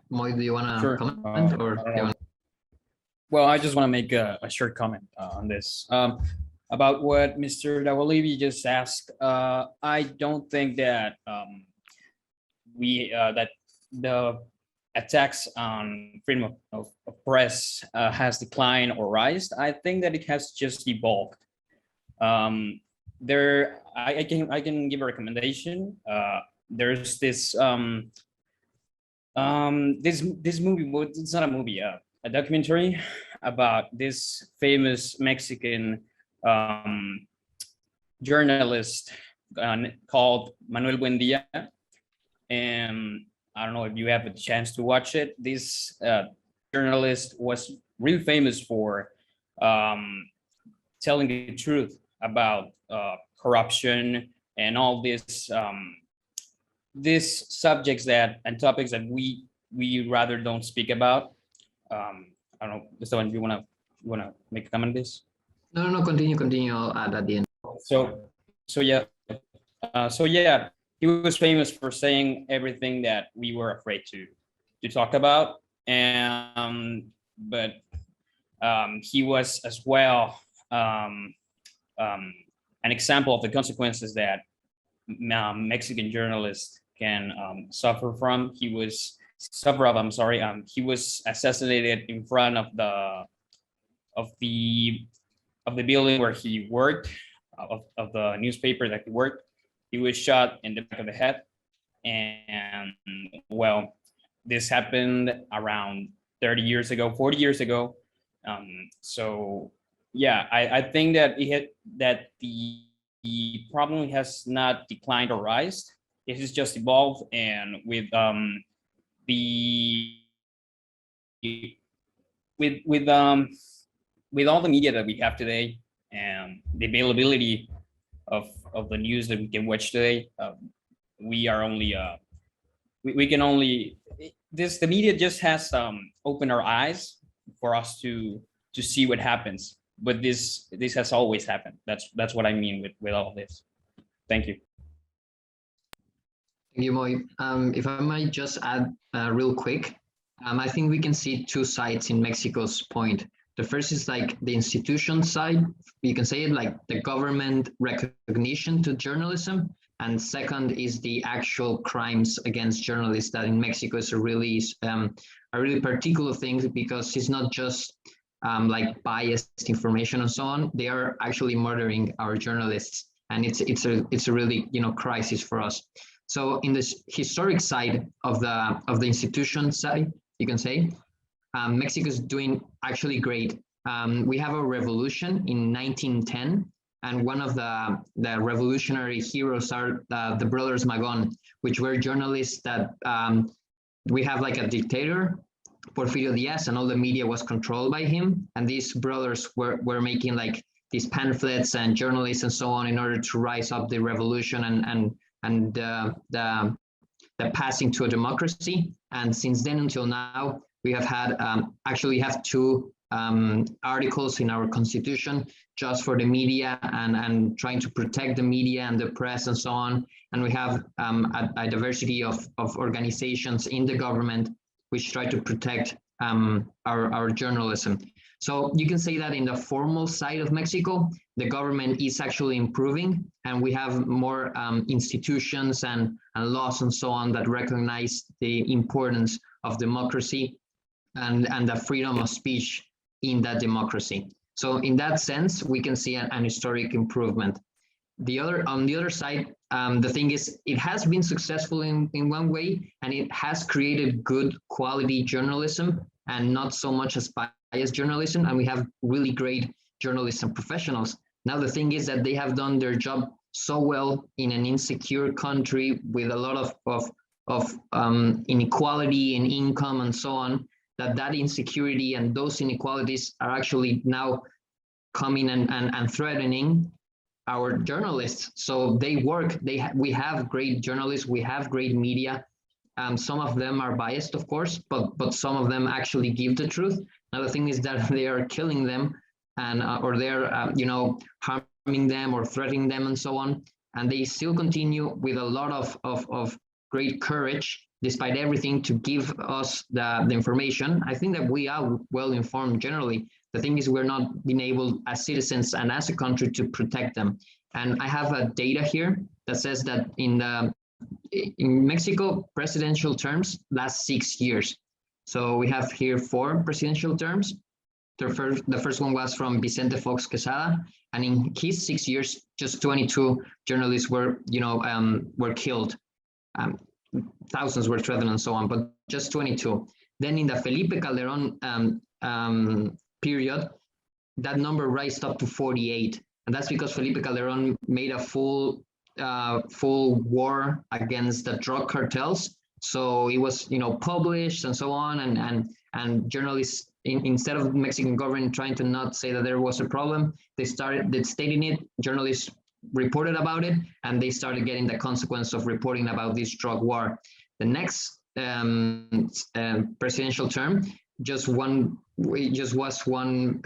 Moy, do you want to comment? Well, I just want to make a short comment on this. About what Mr. Dawalivi just asked, I don't think that that the attacks on freedom of press has declined or rised. I think that it has just evolved. I can give a recommendation. There's this this movie. It's not a movie. A documentary about this famous Mexican journalist called Manuel Buendia, and I don't know if you have a chance to watch it. This journalist was really famous for telling the truth about corruption and all this these subjects and topics that we rather don't speak about. I don't know, Esteban, do you wanna make a comment on this? No, continue. I'll add at the end. So yeah, he was famous for saying everything that we were afraid to talk about, and but he was as well an example of the consequences that Mexican journalists can suffer from. He was he was assassinated in front of the building where he worked, of the newspaper that he worked. He was shot in the back of the head, and well, this happened around 30 years ago, 40 years ago. So yeah, I think that the problem has not declined or rise. It has just evolved, and with all the media that we have today and the availability of the news that we can watch today, we are only we can only the media just has opened our eyes for us to see what happens. But this has always happened. That's what I mean with all of this. Thank you. Thank you, Moy. If I might just add real quick, I think we can see two sides in Mexico's point. The first is like the institution side. You can say it like the government recognition to journalism. And second is the actual crimes against journalists that in Mexico is a really particular thing, because it's not just like biased information and so on. They are actually murdering our journalists, and it's a really crisis for us. So in this historic side of the institution side, you can say, Mexico is doing actually great. We have a revolution in 1910, and one of the revolutionary heroes are the brothers Magon, which were journalists that we have like a dictator, Porfirio Diaz, and all the media was controlled by him. And these brothers were making like these pamphlets and journalists and so on in order to rise up the revolution and the passing to a democracy. And since then until now, we have had actually have two articles in our constitution just for the media and trying to protect the media and the press and so on. And we have a diversity of organizations in the government which try to protect our journalism. So you can say that in the formal side of Mexico, the government is actually improving, and we have more institutions and laws and so on that recognize the importance of democracy and the freedom of speech in that democracy. So in that sense, we can see an historic improvement. On the other side, the thing is, it has been successful in one way, and it has created good quality journalism and not so much as biased journalism. And we have really great journalists and professionals. Now, the thing is that they have done their job so well in an insecure country with a lot of inequality in income and so on, that insecurity and those inequalities are actually now coming and threatening our journalists. So they work, we have great journalists, we have great media. Some of them are biased, of course, but some of them actually give the truth. Now the thing is that they are killing them and or they're harming them or threatening them and so on. And they still continue with a lot of great courage, despite everything, to give us the information. I think that we are well informed generally. The thing is, we're not being able as citizens and as a country to protect them. And I have a data here that says that in Mexico, presidential terms last 6 years. So we have here 4 presidential terms. The first one was from Vicente Fox Quesada, and in his 6 years, just 22 journalists were killed. Thousands were threatened and so on, but just 22. Then in the Felipe Calderon period, that number raised up to 48. And that's because Felipe Calderon made a full war against the drug cartels. So it was, published and so on, and journalists, instead of the Mexican government trying to not say that there was a problem, they started stating it. Journalists reported about it, and they started getting the consequence of reporting about this drug war. The next presidential term, just was one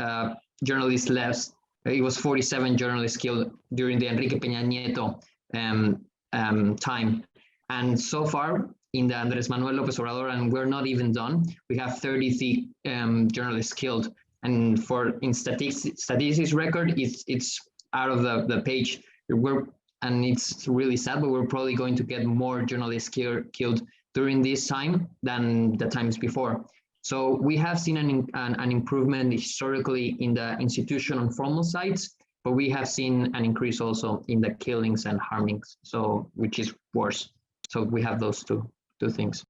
journalist less. It was 47 journalists killed during the Enrique Peña Nieto time. And so far in the Andrés Manuel López Obrador, and we're not even done, we have 33 journalists killed. and for in statistics record, it's out of the page. And it's really sad, but we're probably going to get more journalists killed during this time than the times before. So we have seen an improvement historically in the institutional and formal sites, but we have seen an increase also in the killings and harmings, so which is worse. So we have those two things.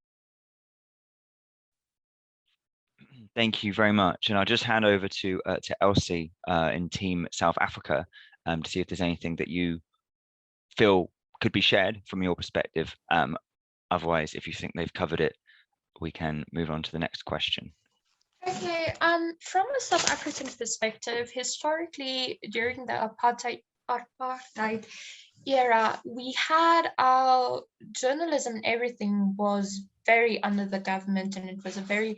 Thank you very much. And I'll just hand over to Elsie in Team South Africa to see if there's anything that you feel could be shared from your perspective. Otherwise, if you think they've covered it, we can move on to the next question. Okay, from a South African perspective, historically during the apartheid era, we had our journalism, everything was very under the government, and it was a very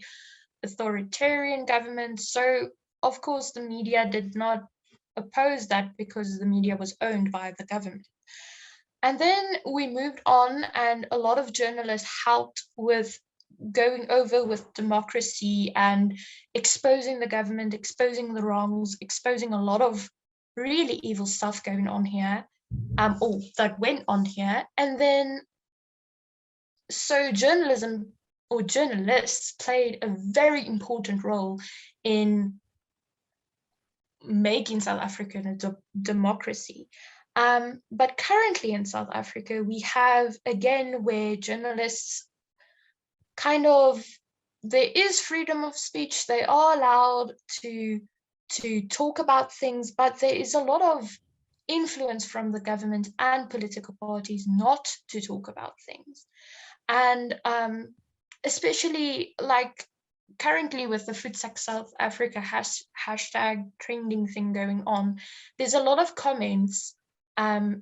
authoritarian government. So of course the media did not oppose that because the media was owned by the government. And then we moved on, and a lot of journalists helped with going over with democracy and exposing the government, exposing the wrongs, exposing a lot of really evil stuff going on here, or that went on here. And then, so journalism or journalists played a very important role in making South Africa a democracy. But currently in South Africa, we have, again, where journalists kind of, there is freedom of speech. They are allowed to talk about things, but there is a lot of influence from the government and political parties not to talk about things. And especially like currently with the FoodSack South Africa hashtag trending thing going on, there's a lot of comments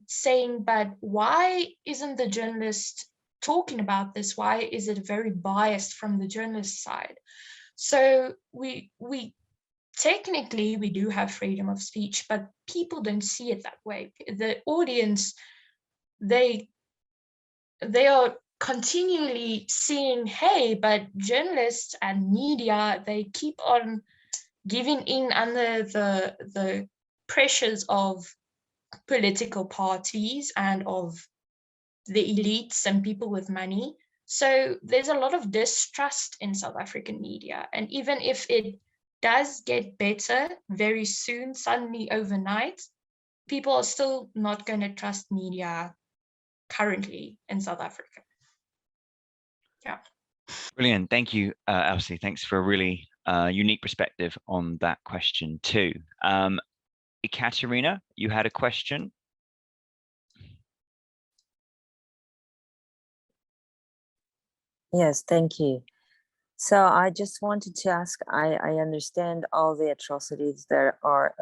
saying, but why isn't the journalist talking about this? Why is it very biased from the journalist side? So we technically we do have freedom of speech, but people don't see it that way. The audience, they are continually seeing, hey, but journalists and media, they keep on giving in under the pressures of political parties and of the elites and people with money. So there's a lot of distrust in South African media. And even if it does get better very soon, suddenly overnight, people are still not going to trust media currently in South Africa. Yeah. Brilliant. Thank you, Elsie. Thanks for a really unique perspective on that question too. Ekaterina, you had a question? Yes, thank you. So I just wanted to ask, I understand all the atrocities that are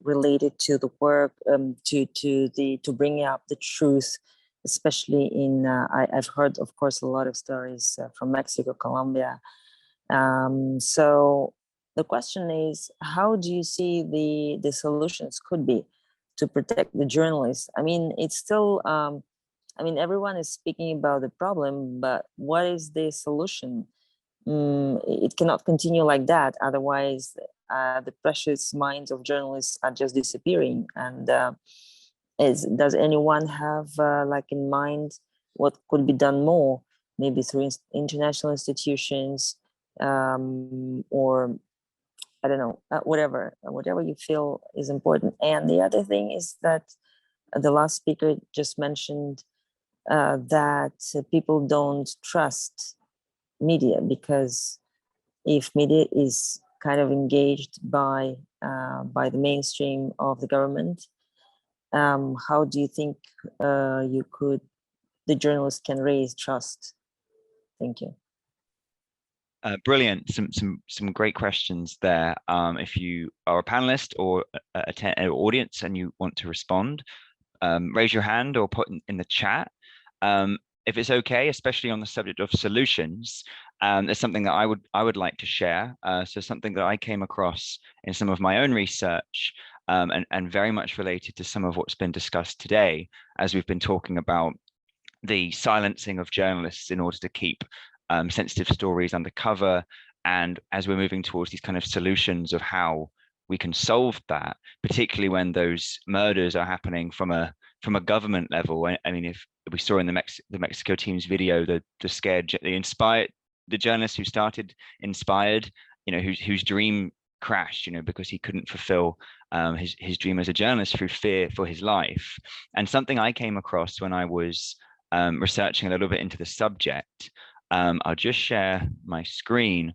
related to the work, to bring out the truth, especially in, I've heard, of course, a lot of stories from Mexico, Colombia. So the question is, how do you see the solutions could be to protect the journalists? I mean, it's still, I mean, everyone is speaking about the problem, but what is the solution? It cannot continue like that. Otherwise, the precious minds of journalists are just disappearing. And does anyone have like in mind what could be done more? Maybe through international institutions, or I don't know, whatever you feel is important. And the other thing is that the last speaker just mentioned that people don't trust media, because if media is kind of engaged by the mainstream of the government, how do you think the journalists can raise trust? Thank you. Brilliant. Some great questions there. If you are a panelist or an audience and you want to respond, raise your hand or put in the chat. If it's okay, especially on the subject of solutions, there's something that I would like to share. So something that I came across in some of my own research, and very much related to some of what's been discussed today, as we've been talking about the silencing of journalists in order to keep sensitive stories undercover, And as we're moving towards these kind of solutions of how we can solve that, particularly when those murders are happening from a government level. I mean, if we saw in the Mexico team's video, the journalist who started Inspired, you know, whose dream crashed, you know, because he couldn't fulfill his dream as a journalist through fear for his life. And something I came across when I was researching a little bit into the subject, I'll just share my screen.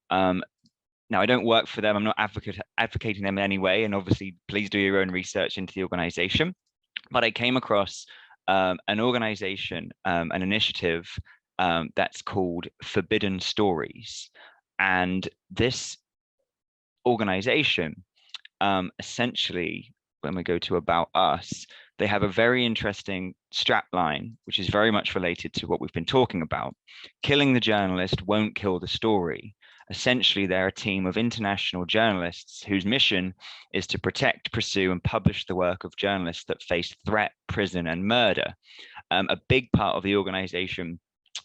Now, I don't work for them. I'm not advocating them in any way. And obviously, please do your own research into the organization. But I came across an organization, an initiative that's called Forbidden Stories. And this organization, essentially, when we go to About Us, they have a very interesting strapline, which is very much related to what we've been talking about. Killing the journalist won't kill the story. Essentially, they're a team of international journalists whose mission is to protect, pursue, and publish the work of journalists that face threat, prison, and murder. A big part of the organization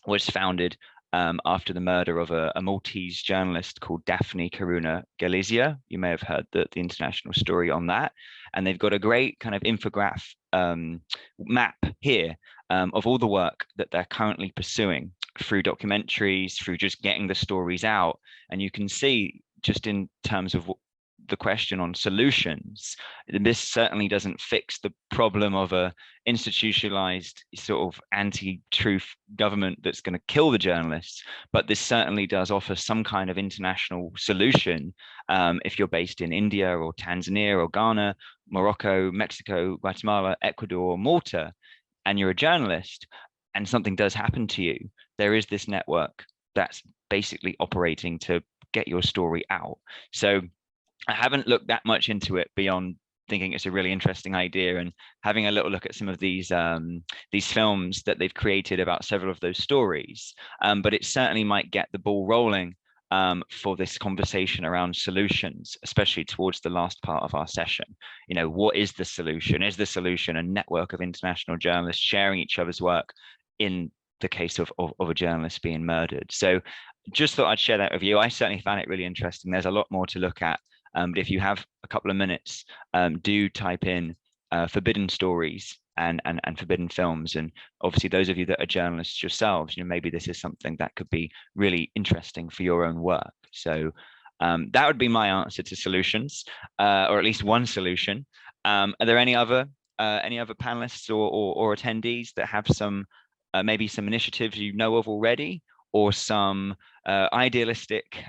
was founded after the murder of a Maltese journalist called Daphne Caruana Galizia. You may have heard the international story on that. And they've got a great kind of infograph map here of all the work that they're currently pursuing through documentaries, through just getting the stories out. And you can see, just in terms of the question on solutions, this certainly doesn't fix the problem of a institutionalized sort of anti-truth government that's going to kill the journalists, but this certainly does offer some kind of international solution if you're based in India or Tanzania or Ghana, Morocco, Mexico, Guatemala, Ecuador, Malta, and you're a journalist and something does happen to you, there is this network that's basically operating to get your story out. So I haven't looked that much into it beyond thinking it's a really interesting idea and having a little look at some of these films that they've created about several of those stories. But it certainly might get the ball rolling for this conversation around solutions, especially towards the last part of our session. You know, what is the solution? Is the solution a network of international journalists sharing each other's work in the case of a journalist being murdered? So just thought I'd share that with you. I certainly found it really interesting. There's a lot more to look at. But if you have a couple of minutes, do type in forbidden stories and forbidden films. And obviously those of you that are journalists yourselves, you know, maybe this is something that could be really interesting for your own work. So that would be my answer to solutions, or at least one solution. Are there any other panelists or attendees that have some maybe some initiatives you know of already, or some idealistic,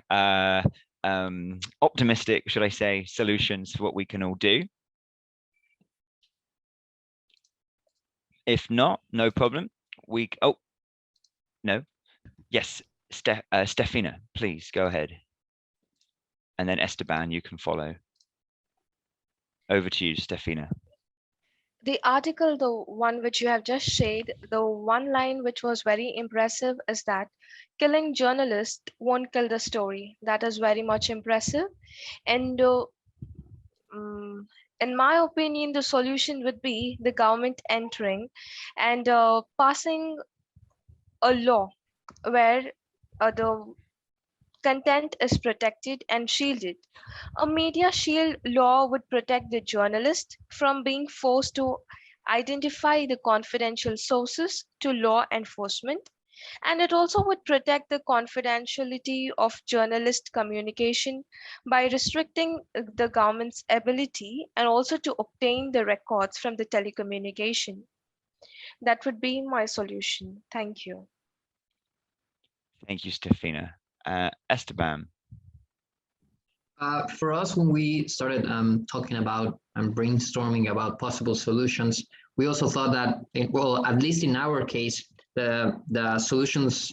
optimistic, should I say, solutions for what we can all do? If not, no problem. No. Yes, Stefina, please go ahead. And then Esteban, you can follow. Over to you, Stefina. The article, the one which you have just shared, the one line which was very impressive is that killing journalists won't kill the story. That is very much impressive. And in my opinion, the solution would be the government entering and passing a law where the content is protected and shielded. A media shield law would protect the journalist from being forced to identify the confidential sources to law enforcement. And it also would protect the confidentiality of journalist communication by restricting the government's ability and also to obtain the records from the telecommunication. That would be my solution. Thank you. Thank you, Stefina. Esteban. For us, when we started talking about and brainstorming about possible solutions, we also thought that, well, at least in our case, the solutions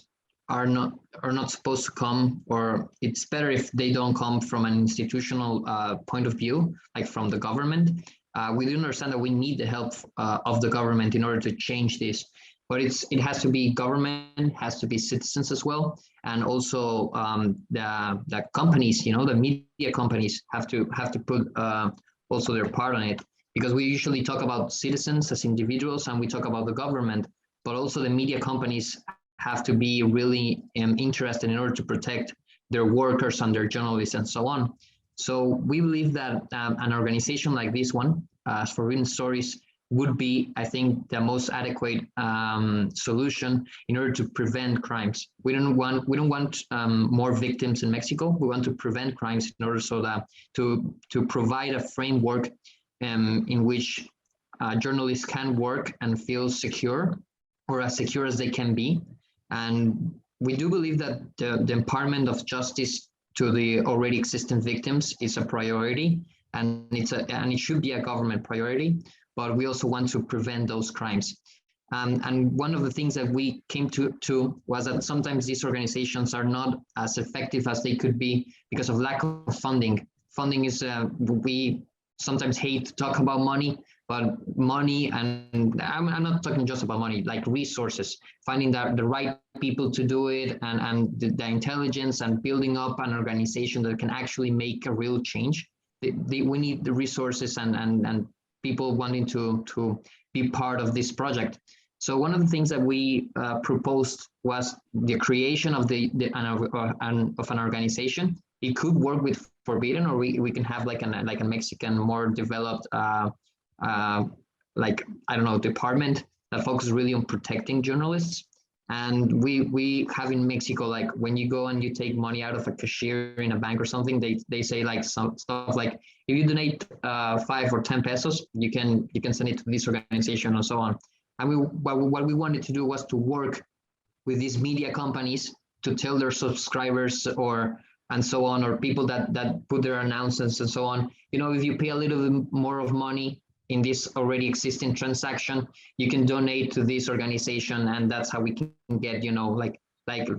are not supposed to come, or it's better if they don't come from an institutional point of view, like from the government. We do understand that we need the help of the government in order to change this. But it has to be government, has to be citizens as well, and also the companies, you know, the media companies have to put also their part on it, because we usually talk about citizens as individuals and we talk about the government, but also the media companies have to be really interested in order to protect their workers and their journalists and so on. So we believe that an organization like this one, Forbidden Stories, would be, I think, the most adequate solution in order to prevent crimes. We don't want more victims in Mexico. We want to prevent crimes in order so that to provide a framework in which journalists can work and feel secure, or as secure as they can be. And we do believe that the empowerment of justice to the already existing victims is a priority, and it should be a government priority. But we also want to prevent those crimes. And one of the things that we came to was that sometimes these organizations are not as effective as they could be because of lack of funding. Funding is, we sometimes hate to talk about money, but money, and I'm not talking just about money, like resources, finding the right people to do it, and the intelligence, and building up an organization that can actually make a real change. We need the resources and people wanting to be part of this project. So one of the things that we proposed was the creation of of an organization. It could work with Forbidden, or we can have like a Mexican, more developed like, I don't know, department that focuses really on protecting journalists. And we have in Mexico, like when you go and you take money out of a cashier in a bank or something, they say like some stuff like, if you donate 5 or 10 pesos, you can send it to this organization and so on. And what we wanted to do was to work with these media companies to tell their subscribers and so on, or people that put their announcements and so on, you know, if you pay a little bit more of money in this already existing transaction, you can donate to this organization, and that's how we can get, you know, like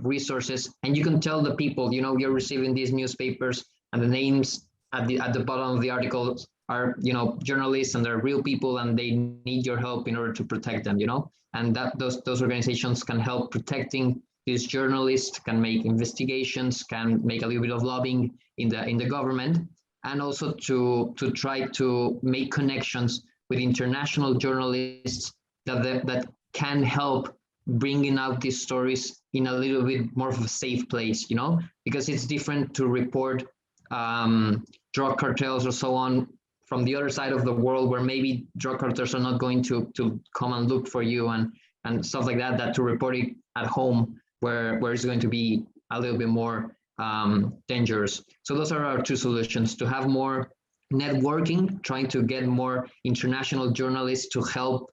resources. And you can tell the people, you know, you're receiving these newspapers, and the names at the bottom of the article are, you know, journalists, and they're real people, and they need your help in order to protect them, you know. And that those organizations can help protecting these journalists, can make investigations, can make a little bit of lobbying in the government, and also to try to make connections with international journalists that can help bringing out these stories in a little bit more of a safe place, you know, because it's different to report drug cartels or so on from the other side of the world, where maybe drug cartels are not going to come and look for you and stuff like that to report it at home, where it's going to be a little bit more dangerous. So those are our two solutions: to have more networking, trying to get more international journalists to help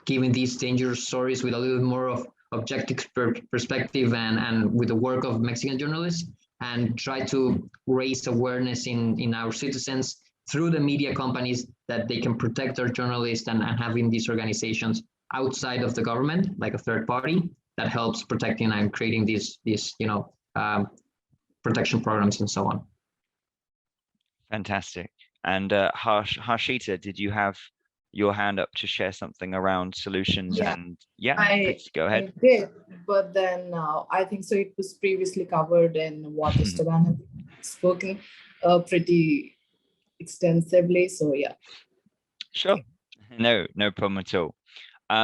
giving these dangerous stories with a little more of objective perspective and with the work of Mexican journalists, and try to raise awareness in our citizens through the media companies that they can protect their journalists, and having these organizations outside of the government, like a third party, that helps protecting and creating these you know, protection programs and so on. Fantastic. And Harshita, did you have your hand up to share something around solutions? Yeah, and please go ahead. I did, but then I think so it was previously covered in what Esteban had spoken pretty extensively. So yeah. Sure. No problem at all.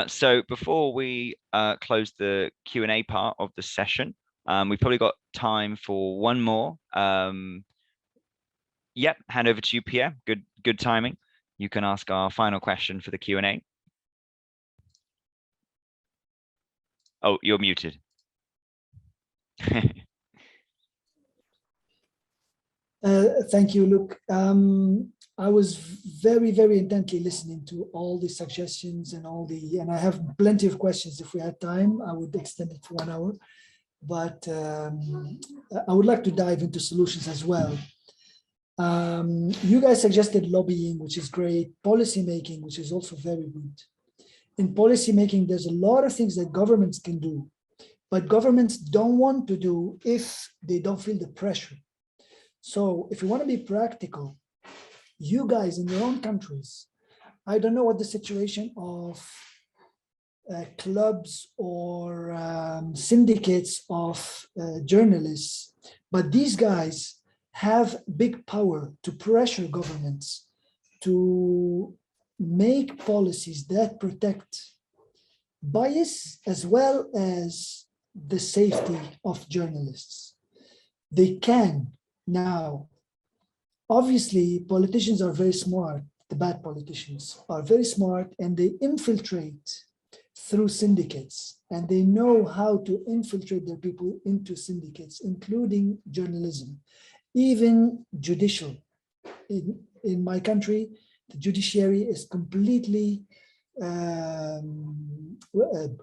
So before we close the Q&A part of the session, we've probably got time for one more. Yep, hand over to you, Pierre. Good timing. You can ask our final question for the Q&A. Oh, you're muted. Thank you, Luke. I was very, very intently listening to all the suggestions and and I have plenty of questions. If we had time, I would extend it for 1 hour, but I would like to dive into solutions as well. You guys suggested lobbying, which is great, policy making, which is also very good. In policy making, there's a lot of things that governments can do, but governments don't want to do if they don't feel the pressure. So if you want to be practical, you guys in your own countries, I don't know what the situation of clubs or syndicates of journalists, but these guys have big power to pressure governments to make policies that protect bias as well as the safety of journalists. They can now. Obviously, politicians are very smart. The bad politicians are very smart, and they infiltrate through syndicates, and they know how to infiltrate their people into syndicates, including journalism, even judicial. In my country, the judiciary is completely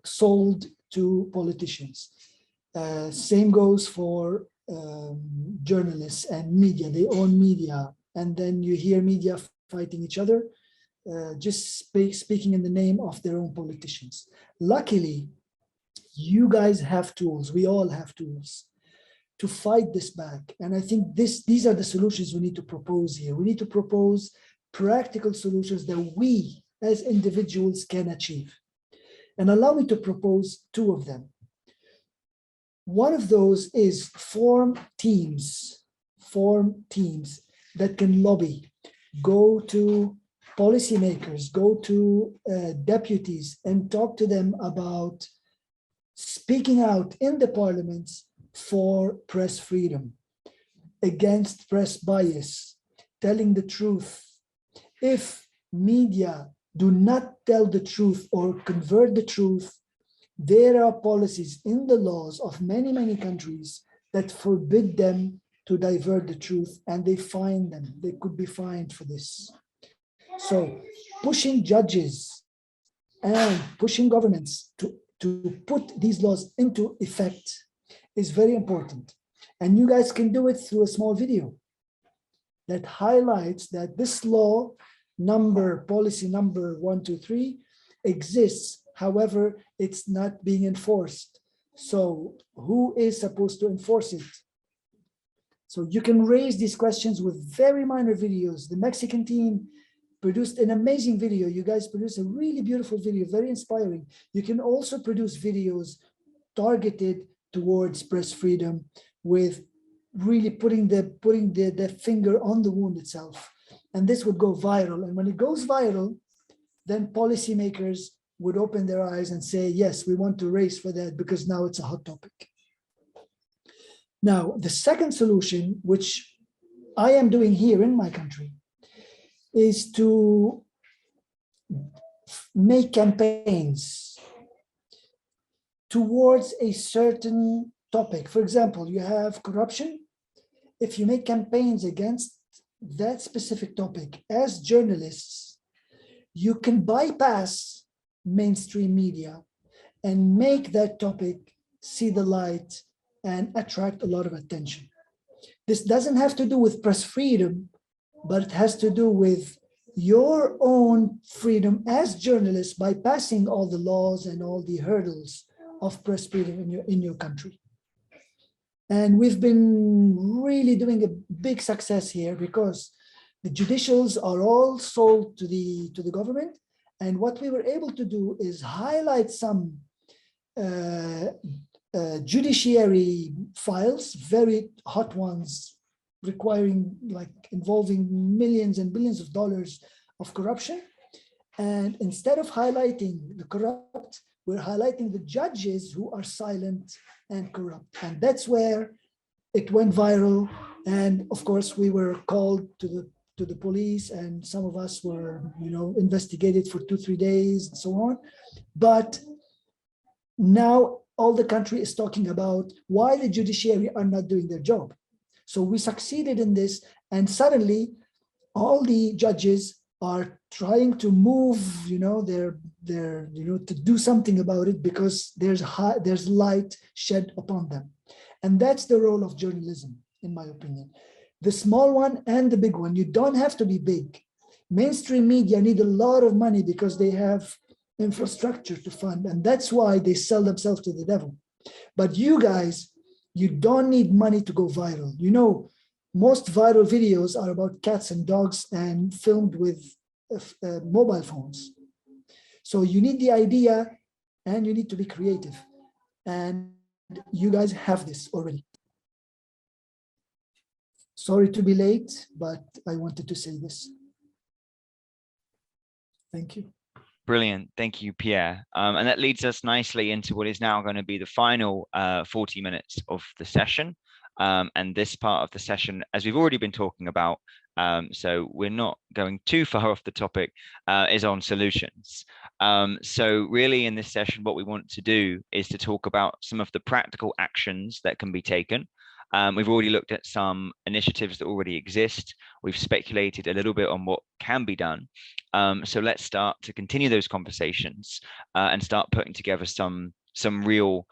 sold to politicians. Same goes for journalists and media. They own media, and then you hear media fighting each other, just speaking in the name of their own politicians. Luckily, you guys have tools. We all have tools to fight this back. And I think these are the solutions we need to propose here. We need to propose practical solutions that we as individuals can achieve. And allow me to propose two of them. One of those is form teams that can lobby, go to policymakers, go to deputies and talk to them about speaking out in the parliaments for press freedom, against press bias, telling the truth. If media do not tell the truth or convert the truth, there are policies in the laws of many, many countries that forbid them to divert the truth, and they fine them. They could be fined for this. So pushing judges and pushing governments to put these laws into effect is very important. And you guys can do it through a small video that highlights that this law policy number 123 exists. However, it's not being enforced. So who is supposed to enforce it? So you can raise these questions with very minor videos. The Mexican team produced an amazing video. You guys produced a really beautiful video, very inspiring. You can also produce videos targeted towards press freedom with really putting the finger on the wound itself. And this would go viral. And when it goes viral, then policymakers would open their eyes and say, yes, we want to race for that because now it's a hot topic. Now, the second solution, which I am doing here in my country, is to make campaigns towards a certain topic. For example, you have corruption. If you make campaigns against that specific topic as journalists, you can bypass mainstream media and make that topic see the light and attract a lot of attention. This doesn't have to do with press freedom, but it has to do with your own freedom as journalists, bypassing all the laws and all the hurdles of press freedom in your country. And we've been really doing a big success here because the judicials are all sold to the government. And what we were able to do is highlight some judiciary files, very hot ones, involving millions and billions of dollars of corruption. And instead of highlighting the corrupt, we're highlighting the judges who are silent and corrupt. And that's where it went viral. And of course, we were called to the police, and some of us were, investigated for 2-3 days and so on. But now all the country is talking about why the judiciary are not doing their job. So we succeeded in this, and suddenly all the judges are trying to move, to do something about it because there's light shed upon them. And that's the role of journalism, in my opinion. The small one and the big one. You don't have to be big. Mainstream media need a lot of money because they have infrastructure to fund, and that's why they sell themselves to the devil. But you guys, you don't need money to go viral. Most viral videos are about cats and dogs and filmed with mobile phones. So you need the idea and you need to be creative. And you guys have this already. Sorry to be late, but I wanted to say this. Thank you. Brilliant. Thank you, Pierre. And that leads us nicely into what is now going to be the final 40 minutes of the session. And this part of the session, as we've already been talking about, so we're not going too far off the topic, is on solutions. So really in this session, what we want to do is to talk about some of the practical actions that can be taken. We've already looked at some initiatives that already exist. We've speculated a little bit on what can be done. So let's start to continue those conversations and start putting together some real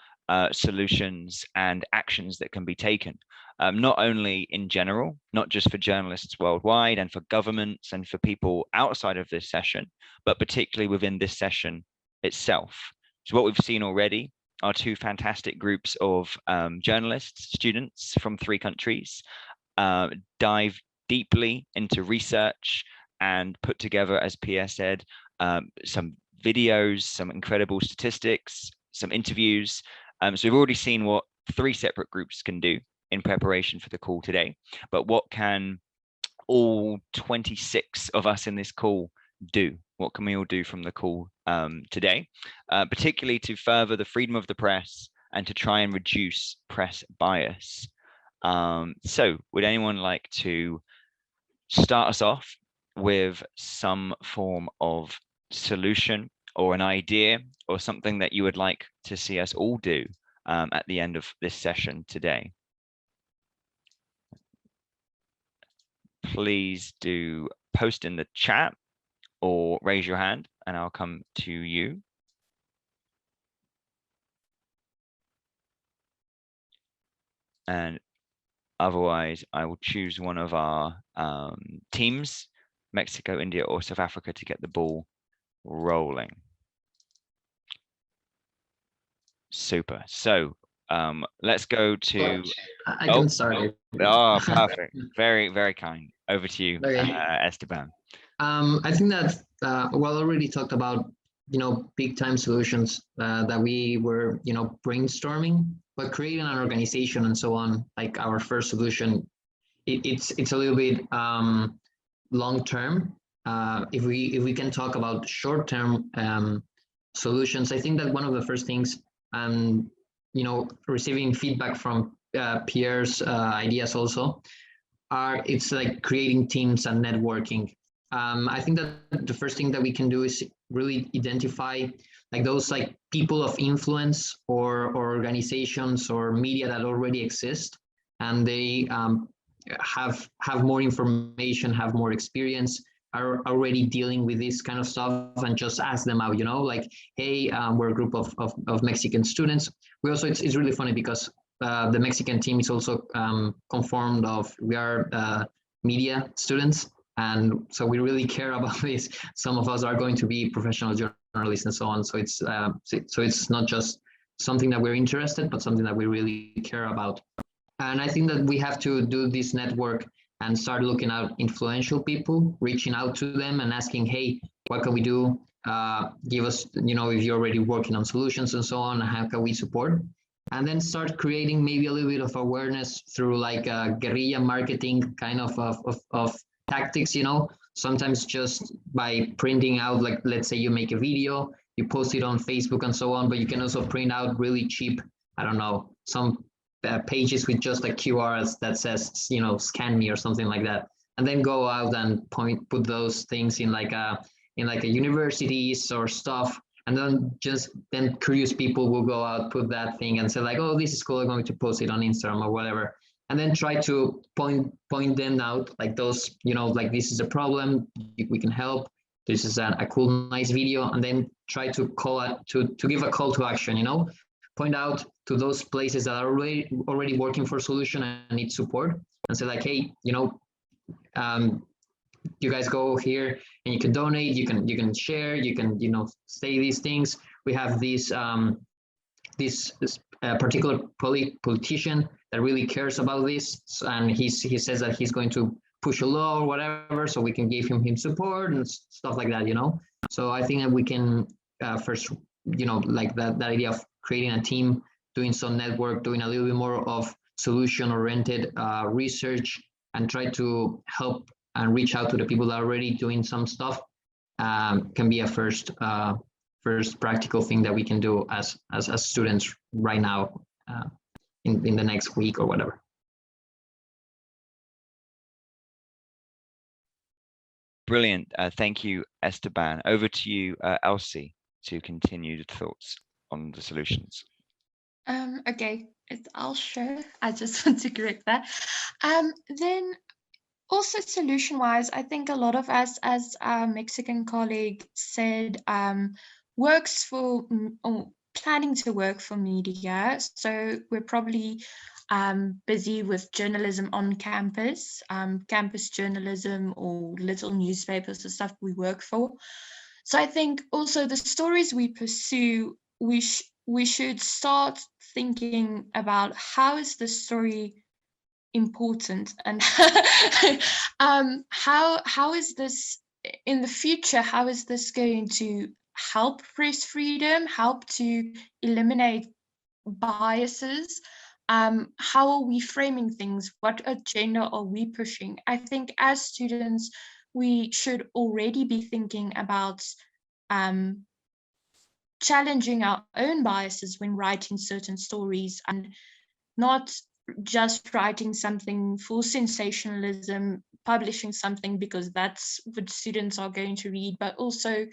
solutions and actions that can be taken, not only in general, not just for journalists worldwide and for governments and for people outside of this session, but particularly within this session itself. So what we've seen already are two fantastic groups of journalists, students from 3 countries, dive deeply into research and put together, as Pierre said, some videos, some incredible statistics, some interviews. So we've already seen what 3 separate groups can do in preparation for the call today, but what can all 26 of us in this call do? What can we all do from the call today, particularly to further the freedom of the press and to try and reduce press bias? So would anyone like to start us off with some form of solution or an idea or something that you would like to see us all do at the end of this session today? Please do post in the chat or raise your hand and I'll come to you. And otherwise, I will choose one of our teams, Mexico, India, or South Africa, to get the ball rolling. Super. So let's go to. I can start it. Oh, perfect. Very, very kind. Over to you, Okay. Esteban. I think that well, already talked about, big time solutions that we were, brainstorming, but creating an organization and so on, like our first solution, it's a little bit long term. If we can talk about short term solutions, I think that one of the first things, receiving feedback from Pierre's ideas also, it's like creating teams and networking. I think that the first thing that we can do is really identify like those like people of influence or organizations or media that already exist, and they have more information, have more experience, are already dealing with this kind of stuff, and just ask them out, like, hey, we're a group of Mexican students. We also, it's really funny because the Mexican team is also conformed of, we are media students. And so we really care about this. Some of us are going to be professional journalists and so on. So it's not just something that we're interested, but something that we really care about. And I think that we have to do this network and start looking at influential people, reaching out to them and asking, hey, what can we do? Give us, if you're already working on solutions and so on, how can we support? And then start creating maybe a little bit of awareness through like a guerrilla marketing kind of tactics, sometimes just by printing out, like, let's say you make a video, you post it on Facebook and so on, but you can also print out really cheap, I don't know, some pages with just a QR that says, scan me or something like that. And then go out and put those things in like a universities or stuff. And then curious people will go out, put that thing and say like, oh, this is cool, I'm going to post it on Instagram or whatever. And then try to point them out, like those, like, this is a problem, we can help. This is a cool, nice video. And then try to to give a call to action, point out to those places that are already working for a solution and need support, and say like, hey, you guys go here and you can donate, you can share, you can, say these things. We have this particular politician that really cares about this, and he says that he's going to push a law or whatever, so we can give him support and stuff like that, So I think that we can first, like that idea of creating a team, doing some network, doing a little bit more of solution-oriented research, and try to help and reach out to the people that are already doing some stuff, can be a first practical thing that we can do as students right now, in the next week or whatever. Brilliant. Thank you, Esteban. Over to you, Elsie, to continue the thoughts on the solutions. Okay, I'll share. I just want to correct that. Then also solution-wise, I think a lot of us, as our Mexican colleague said, works for or planning to work for media. So we're probably busy with journalism on campus, campus journalism or little newspapers, the stuff we work for. So I think also the stories we pursue, we should start thinking about how is the story important and how is this in the future, how is this going to help press freedom, help to eliminate biases, how are we framing things, what agenda are we pushing? I think as students we should already be thinking about challenging our own biases when writing certain stories and not just writing something for sensationalism, publishing something because that's what students are going to read, but also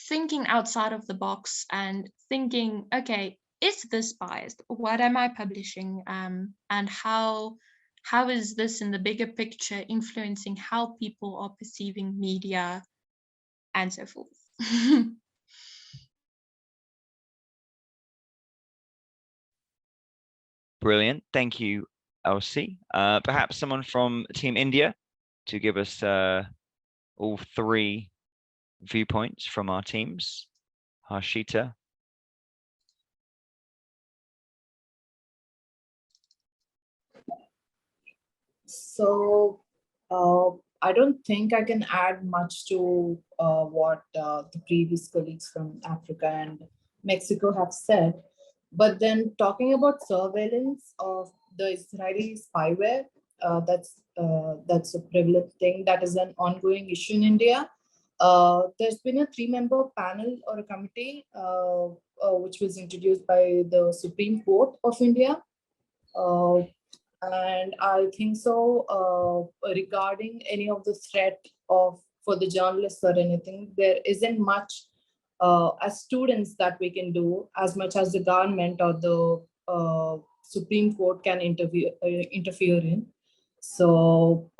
thinking outside of the box and thinking, okay, is this biased? What am I publishing? And how is this in the bigger picture influencing how people are perceiving media and so forth? Brilliant. Thank you, Elsie. Perhaps someone from Team India to give us all three viewpoints from our teams. Harshita. So I don't think I can add much to what the previous colleagues from Africa and Mexico have said. But then talking about surveillance of the Israeli spyware, that's a prevalent thing that is an ongoing issue in India. There's been a 3-member panel or a committee which was introduced by the Supreme Court of India. And I think so regarding any of the threat for the journalists or anything, there isn't much as students that we can do as much as the government or the Supreme Court can interfere in. So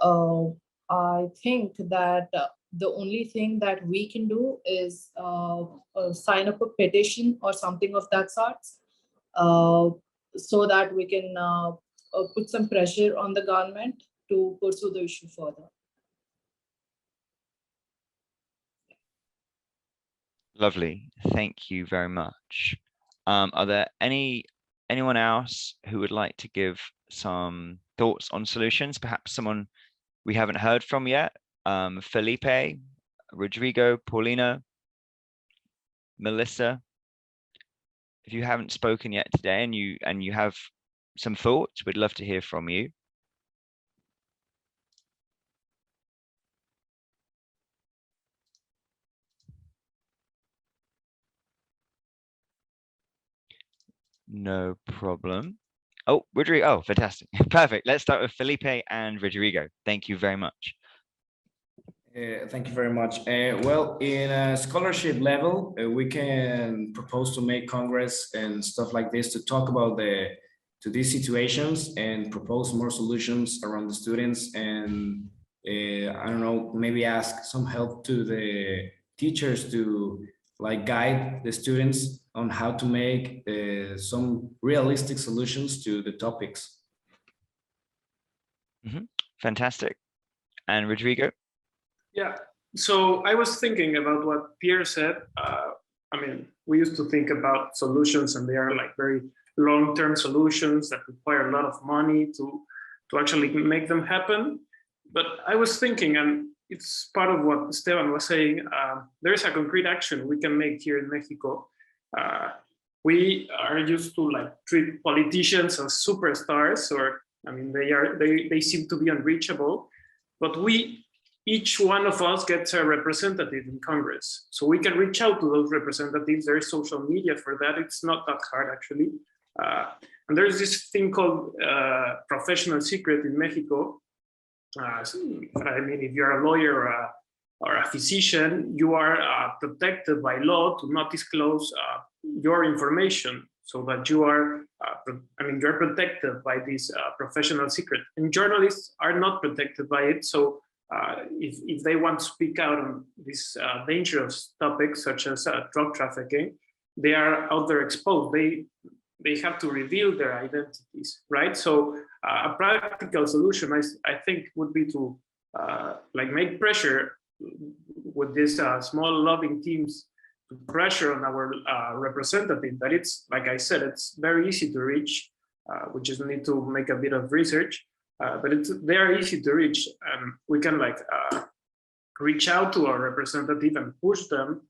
I think that the only thing that we can do is sign up a petition or something of that sort, so that we can put some pressure on the government to pursue the issue further. Lovely. Thank you very much. Are there anyone else who would like to give some thoughts on solutions? Perhaps someone we haven't heard from yet. Felipe, Rodrigo, Paulina, Melissa. If you haven't spoken yet today and you have some thoughts, we'd love to hear from you. No problem. Oh, Rodrigo. Oh, fantastic. Perfect. Let's start with Felipe and Rodrigo. Thank you very much. Thank you very much. Well, in a scholarship level, we can propose to make Congress and stuff like this to talk about these situations and propose more solutions around the students, and I don't know, maybe ask some help to the teachers to like guide the students on how to make some realistic solutions to the topics. Fantastic. And Rodrigo? Yeah, so I was thinking about what Pierre said. I mean, we used to think about solutions and they are like very long-term solutions that require a lot of money to actually make them happen. But I was thinking, and it's part of what Esteban was saying, there is a concrete action we can make here in Mexico. We are used to like treat politicians as superstars, or I mean, they seem to be unreachable, but each one of us gets a representative in Congress. So we can reach out to those representatives. There is social media for that. It's not that hard, actually. And there's this thing called professional secret in Mexico. I mean, if you're a lawyer or a physician, you are protected by law to not disclose your information, so that you are, you're protected by this professional secret. And journalists are not protected by it. So if they want to speak out on these dangerous topics, such as drug trafficking, they are out there exposed. They have to reveal their identities, right? So a practical solution, I think, would be to make pressure with these small lobbying teams, to pressure on our representative, that it's, like I said, it's very easy to reach. We just need to make a bit of research, but they are easy to reach. We can reach out to our representative and push them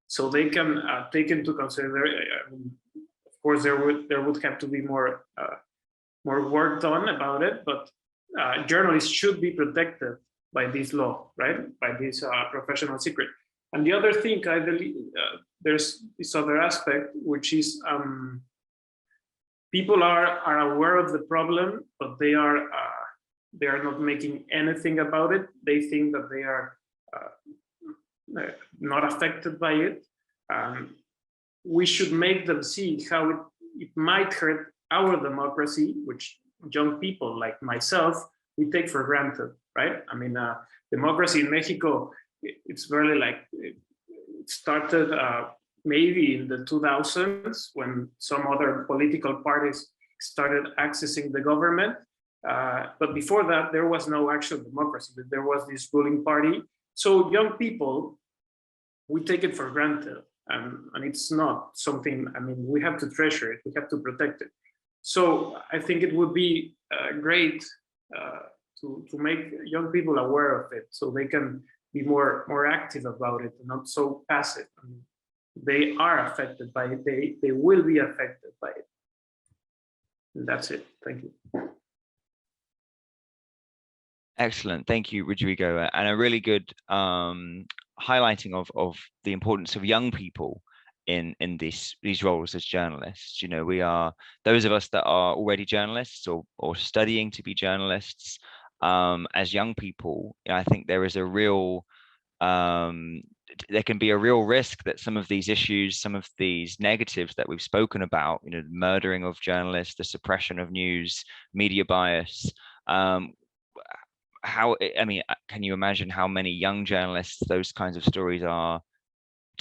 so they can take into consideration. Of course, there would have to be more work done about it, but journalists should be protected by this law, right? By this professional secret. And the other thing, I believe, there's this other aspect, which is people are aware of the problem, but they are not making anything about it. They think that they are not affected by it. We should make them see how it might hurt our democracy, which young people like myself, we take for granted, right? I mean, democracy in Mexico, it's really it started maybe in the 2000s, when some other political parties started accessing the government. But before that, there was no actual democracy. There was this ruling party. So young people, we take it for granted. And it's not something, we have to treasure it. We have to protect it. So I think it would be great to make young people aware of it, so they can be more active about it and not so passive. They are affected by it. They will be affected by it. And that's it. Thank you. Excellent. Thank you, Rodrigo. And a really good highlighting of the importance of young people in these roles as journalists. You know, we are, those of us that are already journalists or studying to be journalists, as young people, I think there is a real there can be a real risk that some of these issues, some of these negatives that we've spoken about, the murdering of journalists, the suppression of news, media bias, can you imagine how many young journalists those kinds of stories are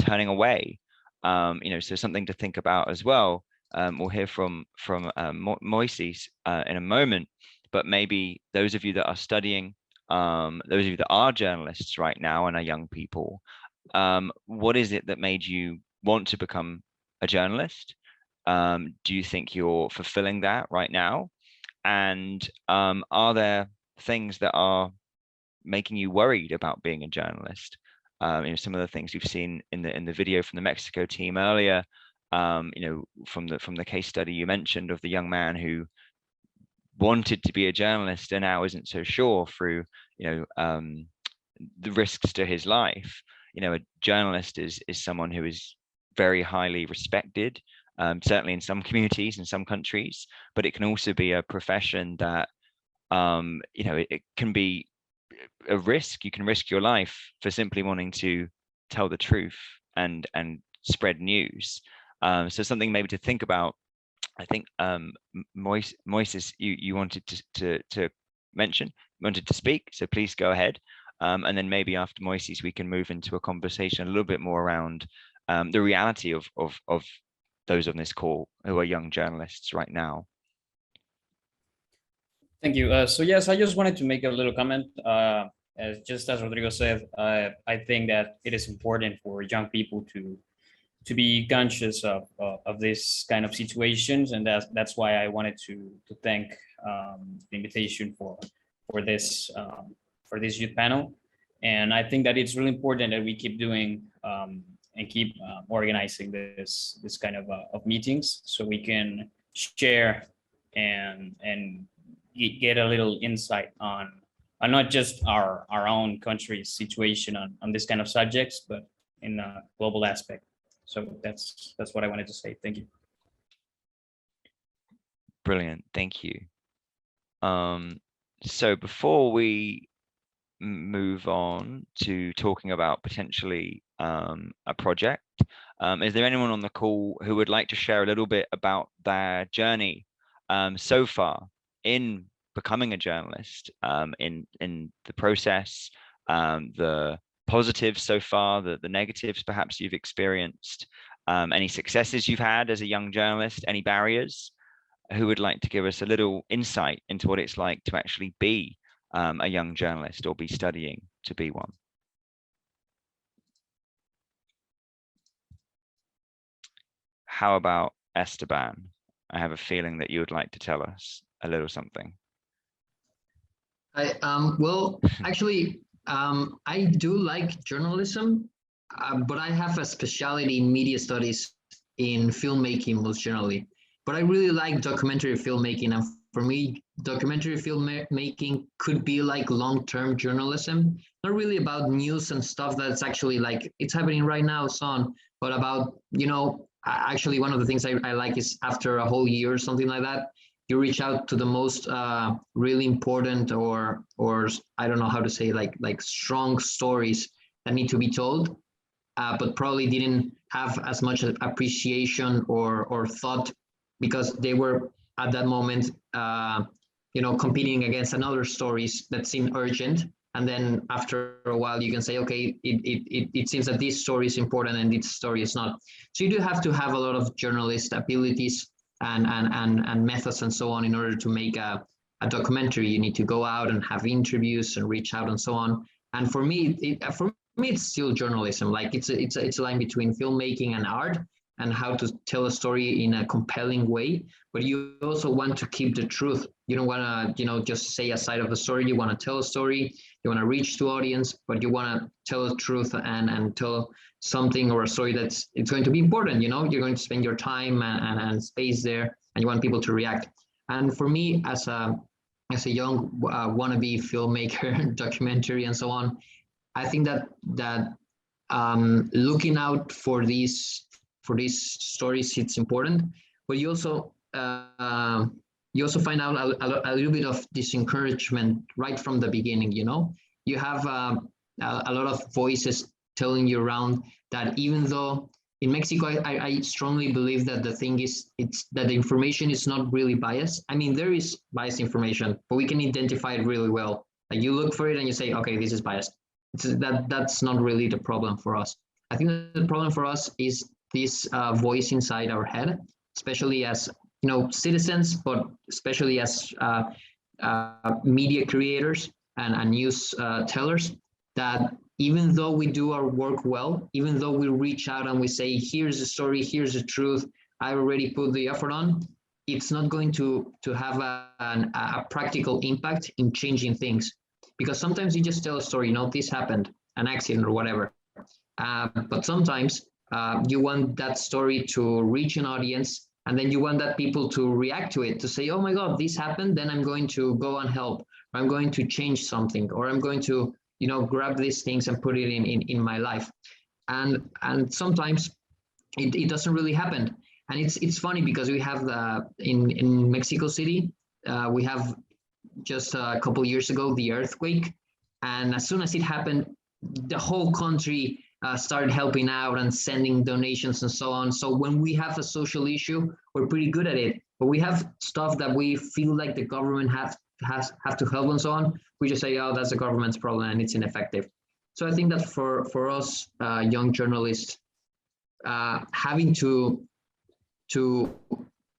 turning away? So something to think about as well. We'll hear from Moises in a moment, but maybe those of you that are studying, those of you that are journalists right now and are young people, what is it that made you want to become a journalist? Do you think you're fulfilling that right now? And are there things that are making you worried about being a journalist? Some of the things we've seen in the video from the Mexico team earlier, from the case study you mentioned of the young man who wanted to be a journalist and now isn't so sure through the risks to his life. A journalist is someone who is very highly respected, certainly in some communities, in some countries, but it can also be a profession that it can be a risk. You can risk your life for simply wanting to tell the truth and spread news. So something maybe to think about. I think Moises, you wanted to mention, wanted to speak, so please go ahead. And then maybe after Moises, we can move into a conversation a little bit more around the reality of those on this call who are young journalists right now. Thank you. So yes, I just wanted to make a little comment. Just as Rodrigo said, I think that it is important for young people to be conscious of this kind of situations, and that's why I wanted to thank the invitation for this youth panel. And I think that it's really important that we keep doing and keep organizing this kind of meetings, so we can share and get a little insight on not just our own country's situation on this kind of subjects, but in a global aspect. So that's what I wanted to say. Thank you. Brilliant, thank you. So before we move on to talking about potentially a project. Is there anyone on the call who would like to share a little bit about their journey so far in becoming a journalist, in the process, the positives so far, the negatives perhaps you've experienced, any successes you've had as a young journalist, any barriers? Who would like to give us a little insight into what it's like to actually be a young journalist or be studying to be one? How about Esteban? I have a feeling that you would like to tell us a little something. Well, actually, I do like journalism, but I have a specialty in media studies in filmmaking most generally. But I really like documentary filmmaking, and for me, documentary filmmaking could be like long-term journalism, not really about news and stuff that's actually like it's happening right now, so on, but about, you know, actually one of the things I like is after a whole year or something like that, you reach out to the most really important or I don't know how to say, like strong stories that need to be told, but probably didn't have as much appreciation or thought because they were at that moment, you know, competing against another stories that seem urgent. And then after a while, you can say, okay, it seems that this story is important and this story is not. So you do have to have a lot of journalist abilities and methods and so on in order to make a documentary. You need to go out and have interviews and reach out and so on. And for me, it's still journalism. Like it's a line between filmmaking and art, and how to tell a story in a compelling way. But you also want to keep the truth. You don't want to, you know, just say a side of the story. You want to tell a story. You want to reach to audience, but you want to tell the truth and tell something or a story it's going to be important. You know, you're going to spend your time and space there, and you want people to react. And for me, as a young wannabe filmmaker, documentary and so on, I think that looking out for these stories, it's important. But you also find out a little bit of disencouragement right from the beginning. You know, you have a lot of voices telling you around that even though in Mexico, I strongly believe that the thing is, it's that the information is not really biased. I mean, there is biased information, but we can identify it really well. Like you look for it and you say, okay, this is biased. That's not really the problem for us. I think the problem for us is this voice inside our head, especially as, you know, citizens, but especially as media creators and news tellers, that even though we do our work well, even though we reach out and we say, here's the story, here's the truth, I already put the effort on, it's not going to have a practical impact in changing things. Because sometimes you just tell a story, you know, this happened, an accident or whatever. But sometimes you want that story to reach an audience, and then you want that people to react to it, to say, oh my God, this happened, then I'm going to go and help, or I'm going to change something, or I'm going to, you know, grab these things and put it in my life. And sometimes it doesn't really happen. And it's funny because we have in Mexico City, we have just a couple of years ago, the earthquake. And as soon as it happened, the whole country started helping out and sending donations and so on. So when we have a social issue, we're pretty good at it. But we have stuff that we feel like the government have to help and so on. We just say, oh, that's the government's problem and it's ineffective. So I think that for us young journalists, having to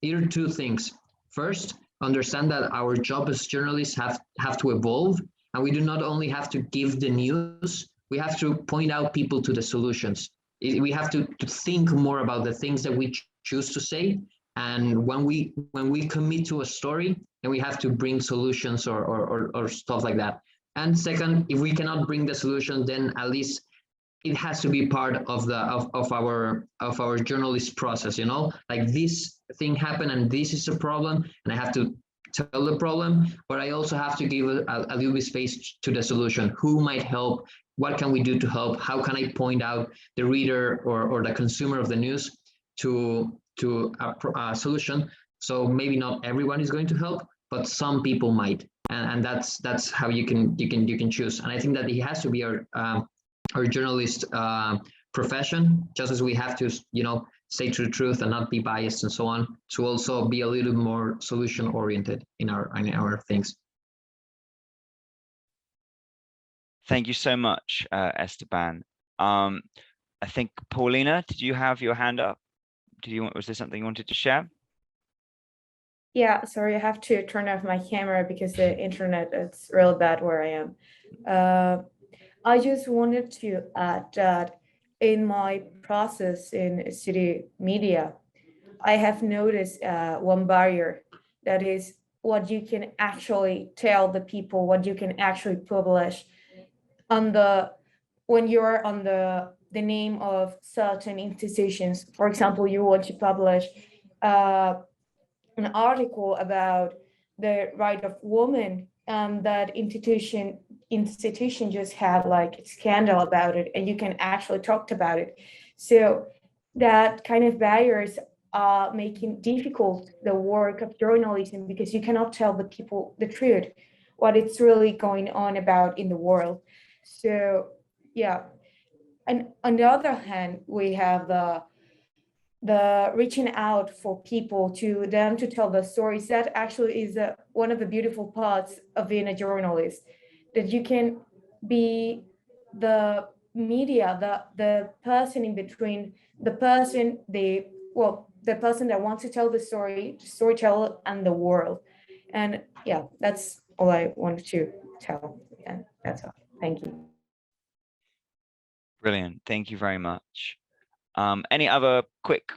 either two things. First, understand that our job as journalists have to evolve, and we do not only have to give the news, we have to point out people to the solutions. We have to think more about the things that we choose to say, and when we commit to a story, then we have to bring solutions or stuff like that. And second, if we cannot bring the solution, then at least it has to be part of our journalist process, you know, like this thing happened and this is a problem and I have to tell the problem, but I also have to give a little bit space to the solution. Who might help? What can we do to help? How can I point out the reader or the consumer of the news to a solution? So maybe not everyone is going to help, but some people might, and that's how you can choose. And I think that it has to be our journalist profession, just as we have to, say the truth and not be biased and so on, to also be a little more solution oriented in our things. Thank you so much, Esteban. I think Paulina, did you have your hand up? Was there something you wanted to share? Yeah, sorry, I have to turn off my camera because the internet is real bad where I am. I just wanted to add that in my process in city media, I have noticed one barrier, that is what you can actually tell the people, what you can actually publish when you're on the name of certain institutions. For example, you want to publish an article about the right of women, that institution just had like a scandal about it, and you can actually talk about it. So that kind of barriers are making difficult the work of journalism, because you cannot tell the people the truth, what it's really going on about in the world. So yeah, and on the other hand, we have the reaching out for people to them to tell the stories. That actually is one of the beautiful parts of being a journalist, that you can be the media, the person in between, the person that wants to tell the story, the storyteller, and the world. And yeah, that's all I wanted to tell. And that's all. Thank you. Brilliant. Thank you very much. Any other quick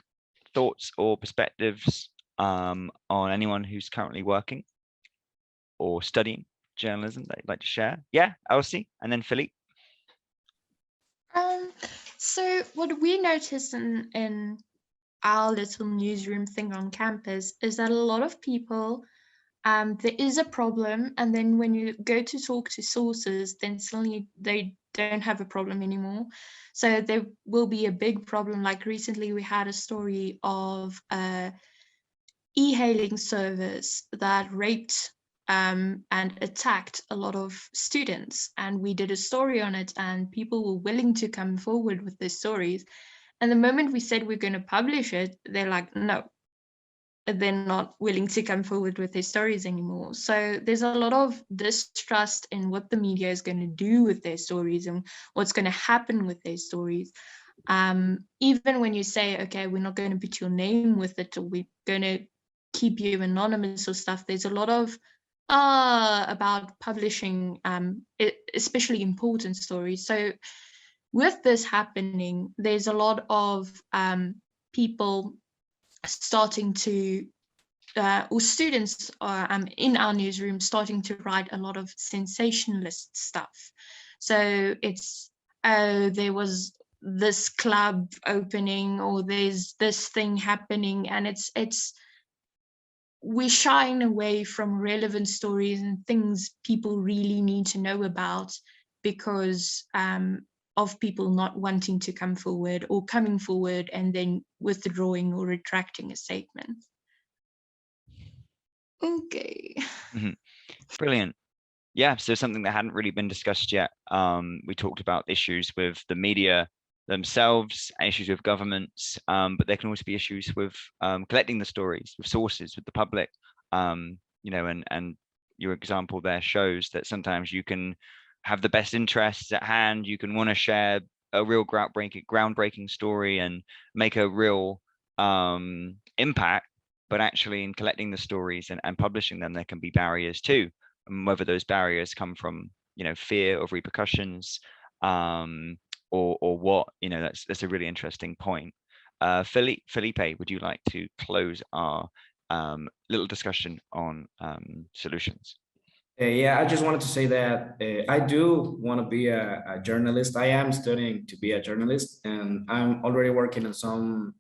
thoughts or perspectives on anyone who's currently working or studying journalism that you'd like to share? Yeah, Elsie, and then Philippe. So what we noticed in our little newsroom thing on campus is that a lot of people, there is a problem, and then when you go to talk to sources, then suddenly they don't have a problem anymore. So there will be a big problem. Like recently we had a story of a e-hailing service that raped and attacked a lot of students, and we did a story on it, and people were willing to come forward with their stories. And the moment we said we're going to publish it, they're like, no, they're not willing to come forward with their stories anymore. So there's a lot of distrust in what the media is going to do with their stories and what's going to happen with their stories. Even when you say, okay, we're not going to put your name with it, or we're going to keep you anonymous or stuff, there's a lot of about publishing, especially important stories. So with this happening, there's a lot of people starting to, or students in our newsroom starting to write a lot of sensationalist stuff. So it's, there was this club opening, or there's this thing happening, and it's we're shying away from relevant stories and things people really need to know about because of people not wanting to come forward, or coming forward and then withdrawing or retracting a statement. Okay. Brilliant. Yeah, so something that hadn't really been discussed yet. We talked about issues with the media themselves, issues with governments, but there can also be issues with collecting the stories, with sources, with the public. And your example there shows that sometimes you can have the best interests at hand. You can want to share a real groundbreaking story and make a real impact, but actually in collecting the stories and publishing them, there can be barriers too. And whether those barriers come from, fear of repercussions, or what, that's a really interesting point. Felipe, would you like to close our little discussion on solutions? Yeah, I just wanted to say that I do want to be a journalist. I am studying to be a journalist, and I'm already working on some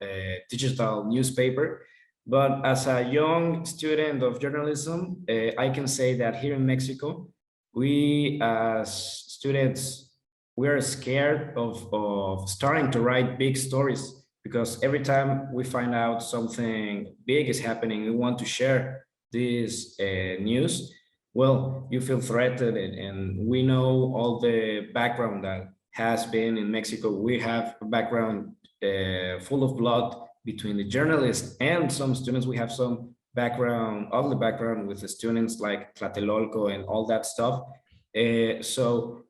digital newspaper. But as a young student of journalism, I can say that here in Mexico, we as students, we're scared of starting to write big stories, because every time we find out something big is happening, we want to share this news, well, you feel threatened, and we know all the background that has been in Mexico. We have a background full of blood between the journalists and some students. We have some background, ugly background with the students like Tlatelolco and all that stuff. So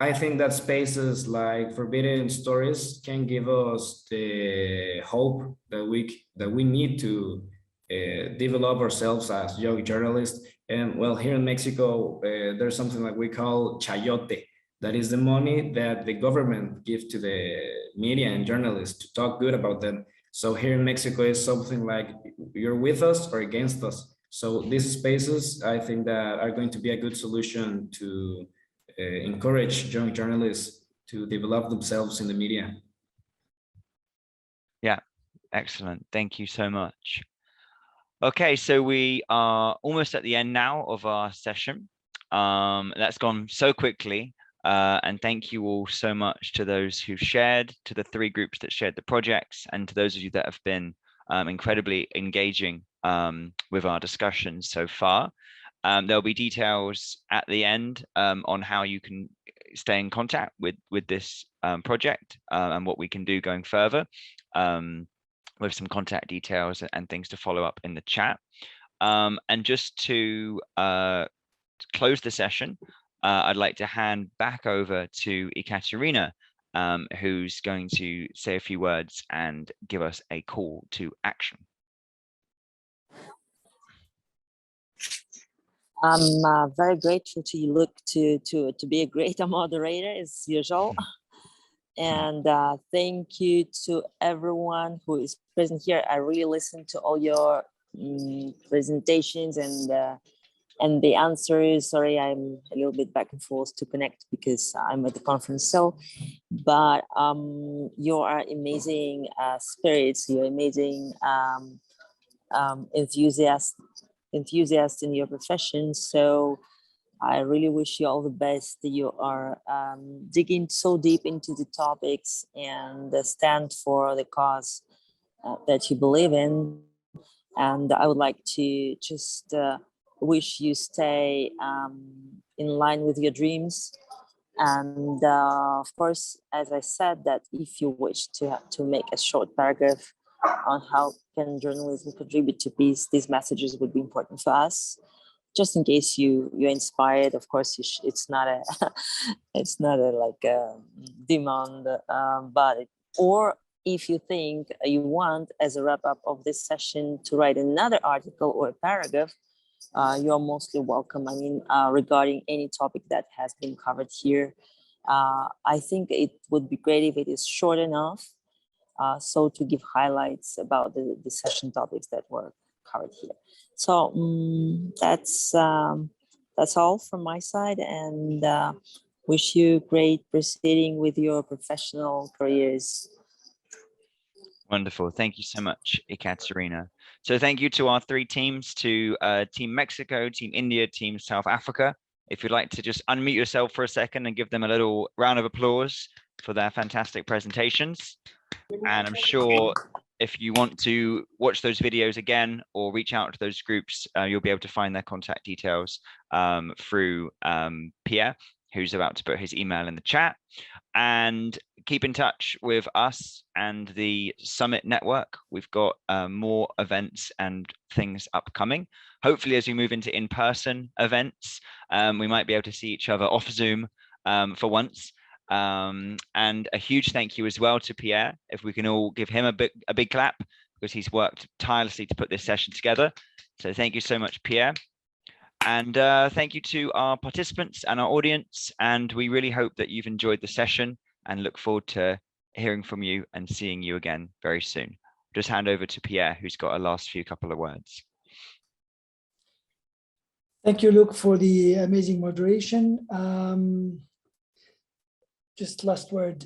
I think that spaces like Forbidden Stories can give us the hope that we need to develop ourselves as young journalists. And well, here in Mexico, there's something like we call chayote. That is the money that the government gives to the media and journalists to talk good about them. So here in Mexico is something like you're with us or against us. So these spaces, I think that are going to be a good solution to encourage young journalists to develop themselves in the media. Yeah, excellent. Thank you so much. Okay, so we are almost at the end now of our session. That's gone so quickly. And thank you all so much to those who shared, to the 3 groups that shared the projects, and to those of you that have been incredibly engaging with our discussions so far. There'll be details at the end on how you can stay in contact with this project and what we can do going further, with some contact details and things to follow up in the chat. And just to close the session, I'd like to hand back over to Ekaterina, who's going to say a few words and give us a call to action. I'm very grateful to you, Luke, to be a great moderator as usual. And thank you to everyone who is present here. I really listened to all your presentations and the answers. Sorry, I'm a little bit back and forth to connect because I'm at the conference. So, but you are amazing spirits. You're amazing enthusiasts in your profession. So I really wish you all the best. You are digging so deep into the topics and stand for the cause that you believe in. And I would like to just wish you stay in line with your dreams. And of course, as I said, that if you wish to make a short paragraph on how can journalism contribute to peace, these messages would be important for us. Just in case you're inspired, of course, it's not a it's not a like a demand, but or if you think you want, as a wrap up of this session, to write another article or a paragraph, you're mostly welcome. I mean, regarding any topic that has been covered here, I think it would be great if it is short enough, so to give highlights about the session topics that were covered here. So that's all from my side, and wish you great proceeding with your professional careers. Wonderful. Thank you so much, Ekaterina. So thank you to our 3 teams, to Team Mexico, Team India, Team South Africa. If you'd like to just unmute yourself for a second and give them a little round of applause for their fantastic presentations. And I'm sure if you want to watch those videos again or reach out to those groups, you'll be able to find their contact details through Pierre, who's about to put his email in the chat. And keep in touch with us and the Summit Network. We've got more events and things upcoming. Hopefully, as we move into in-person events, we might be able to see each other off Zoom for once. And a huge thank you as well to Pierre. If we can all give him a big clap, because he's worked tirelessly to put this session together. So thank you so much, Pierre. And thank you to our participants and our audience. And we really hope that you've enjoyed the session and look forward to hearing from you and seeing you again very soon. Just hand over to Pierre, who's got a last few couple of words. Thank you, Luke, for the amazing moderation. Just last word.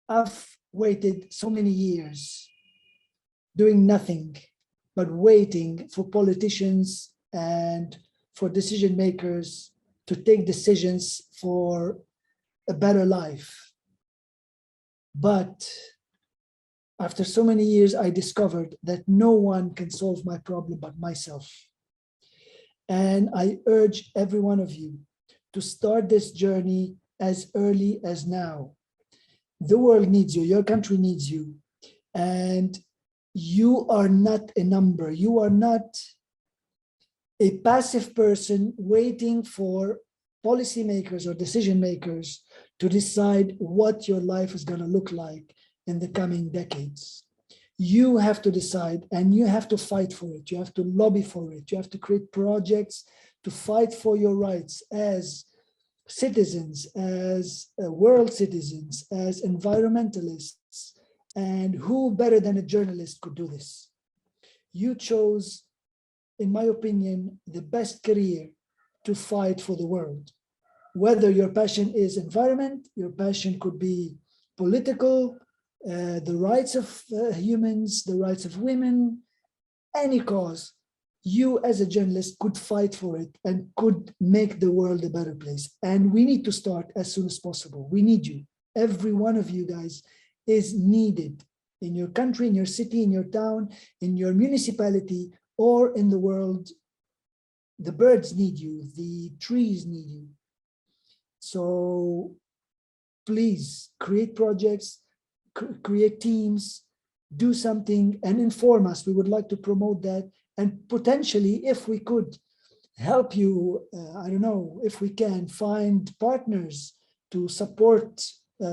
I've waited so many years doing nothing but waiting for politicians and for decision makers to take decisions for a better life. But After so many years, I discovered that no one can solve my problem but myself. And I urge every one of you to start this journey as early as now. The world needs you, your country needs you, and you are not a number. You are not a passive person waiting for policymakers or decision makers to decide what your life is going to look like in the coming decades. You have to decide, and you have to fight for it. You have to lobby for it. You have to create projects to fight for your rights as citizens, as world citizens, as environmentalists. And who better than a journalist could do this? You chose, in my opinion, the best career to fight for the world. Whether your passion is environment, your passion could be political, the rights of humans, the rights of women, any cause, you as a journalist could fight for it and could make the world a better place. And we need to start as soon as possible. We need you. Every one of you guys is needed in your country, in your city, in your town, in your municipality, or in the world. The birds need you, the trees need you. So please create projects, create teams, do something and inform us. We would like to promote that. And potentially, if we could help you, I don't know, if we can find partners to support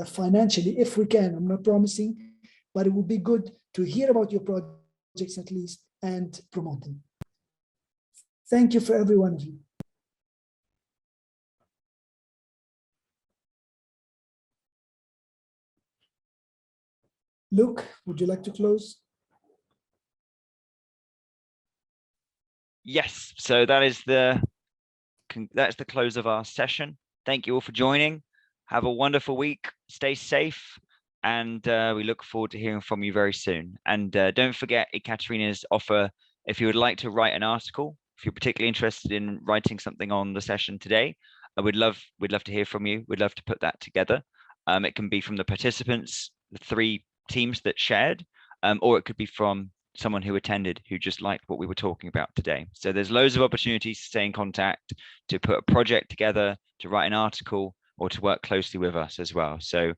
financially, if we can, I'm not promising, but it would be good to hear about your projects at least and promote them. Thank you for every one of you. Luke, would you like to close? Yes, so that's the close of our session. Thank you all for joining. Have a wonderful week. Stay safe, and we look forward to hearing from you very soon. And don't forget Ekaterina's offer. If you would like to write an article, if you're particularly interested in writing something on the session today, we'd love to hear from you. We'd love to put that together. It can be from the participants, the 3 teams that shared, or it could be from someone who attended who just liked what we were talking about today. So there's loads of opportunities to stay in contact, to put a project together, to write an article, or to work closely with us as well. So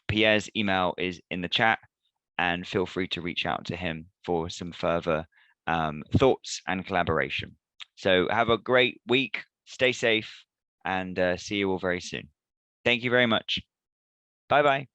Pierre's email is in the chat, and feel free to reach out to him for some further thoughts and collaboration. So have a great week, stay safe, and see you all very soon. Thank you very much. Bye-bye.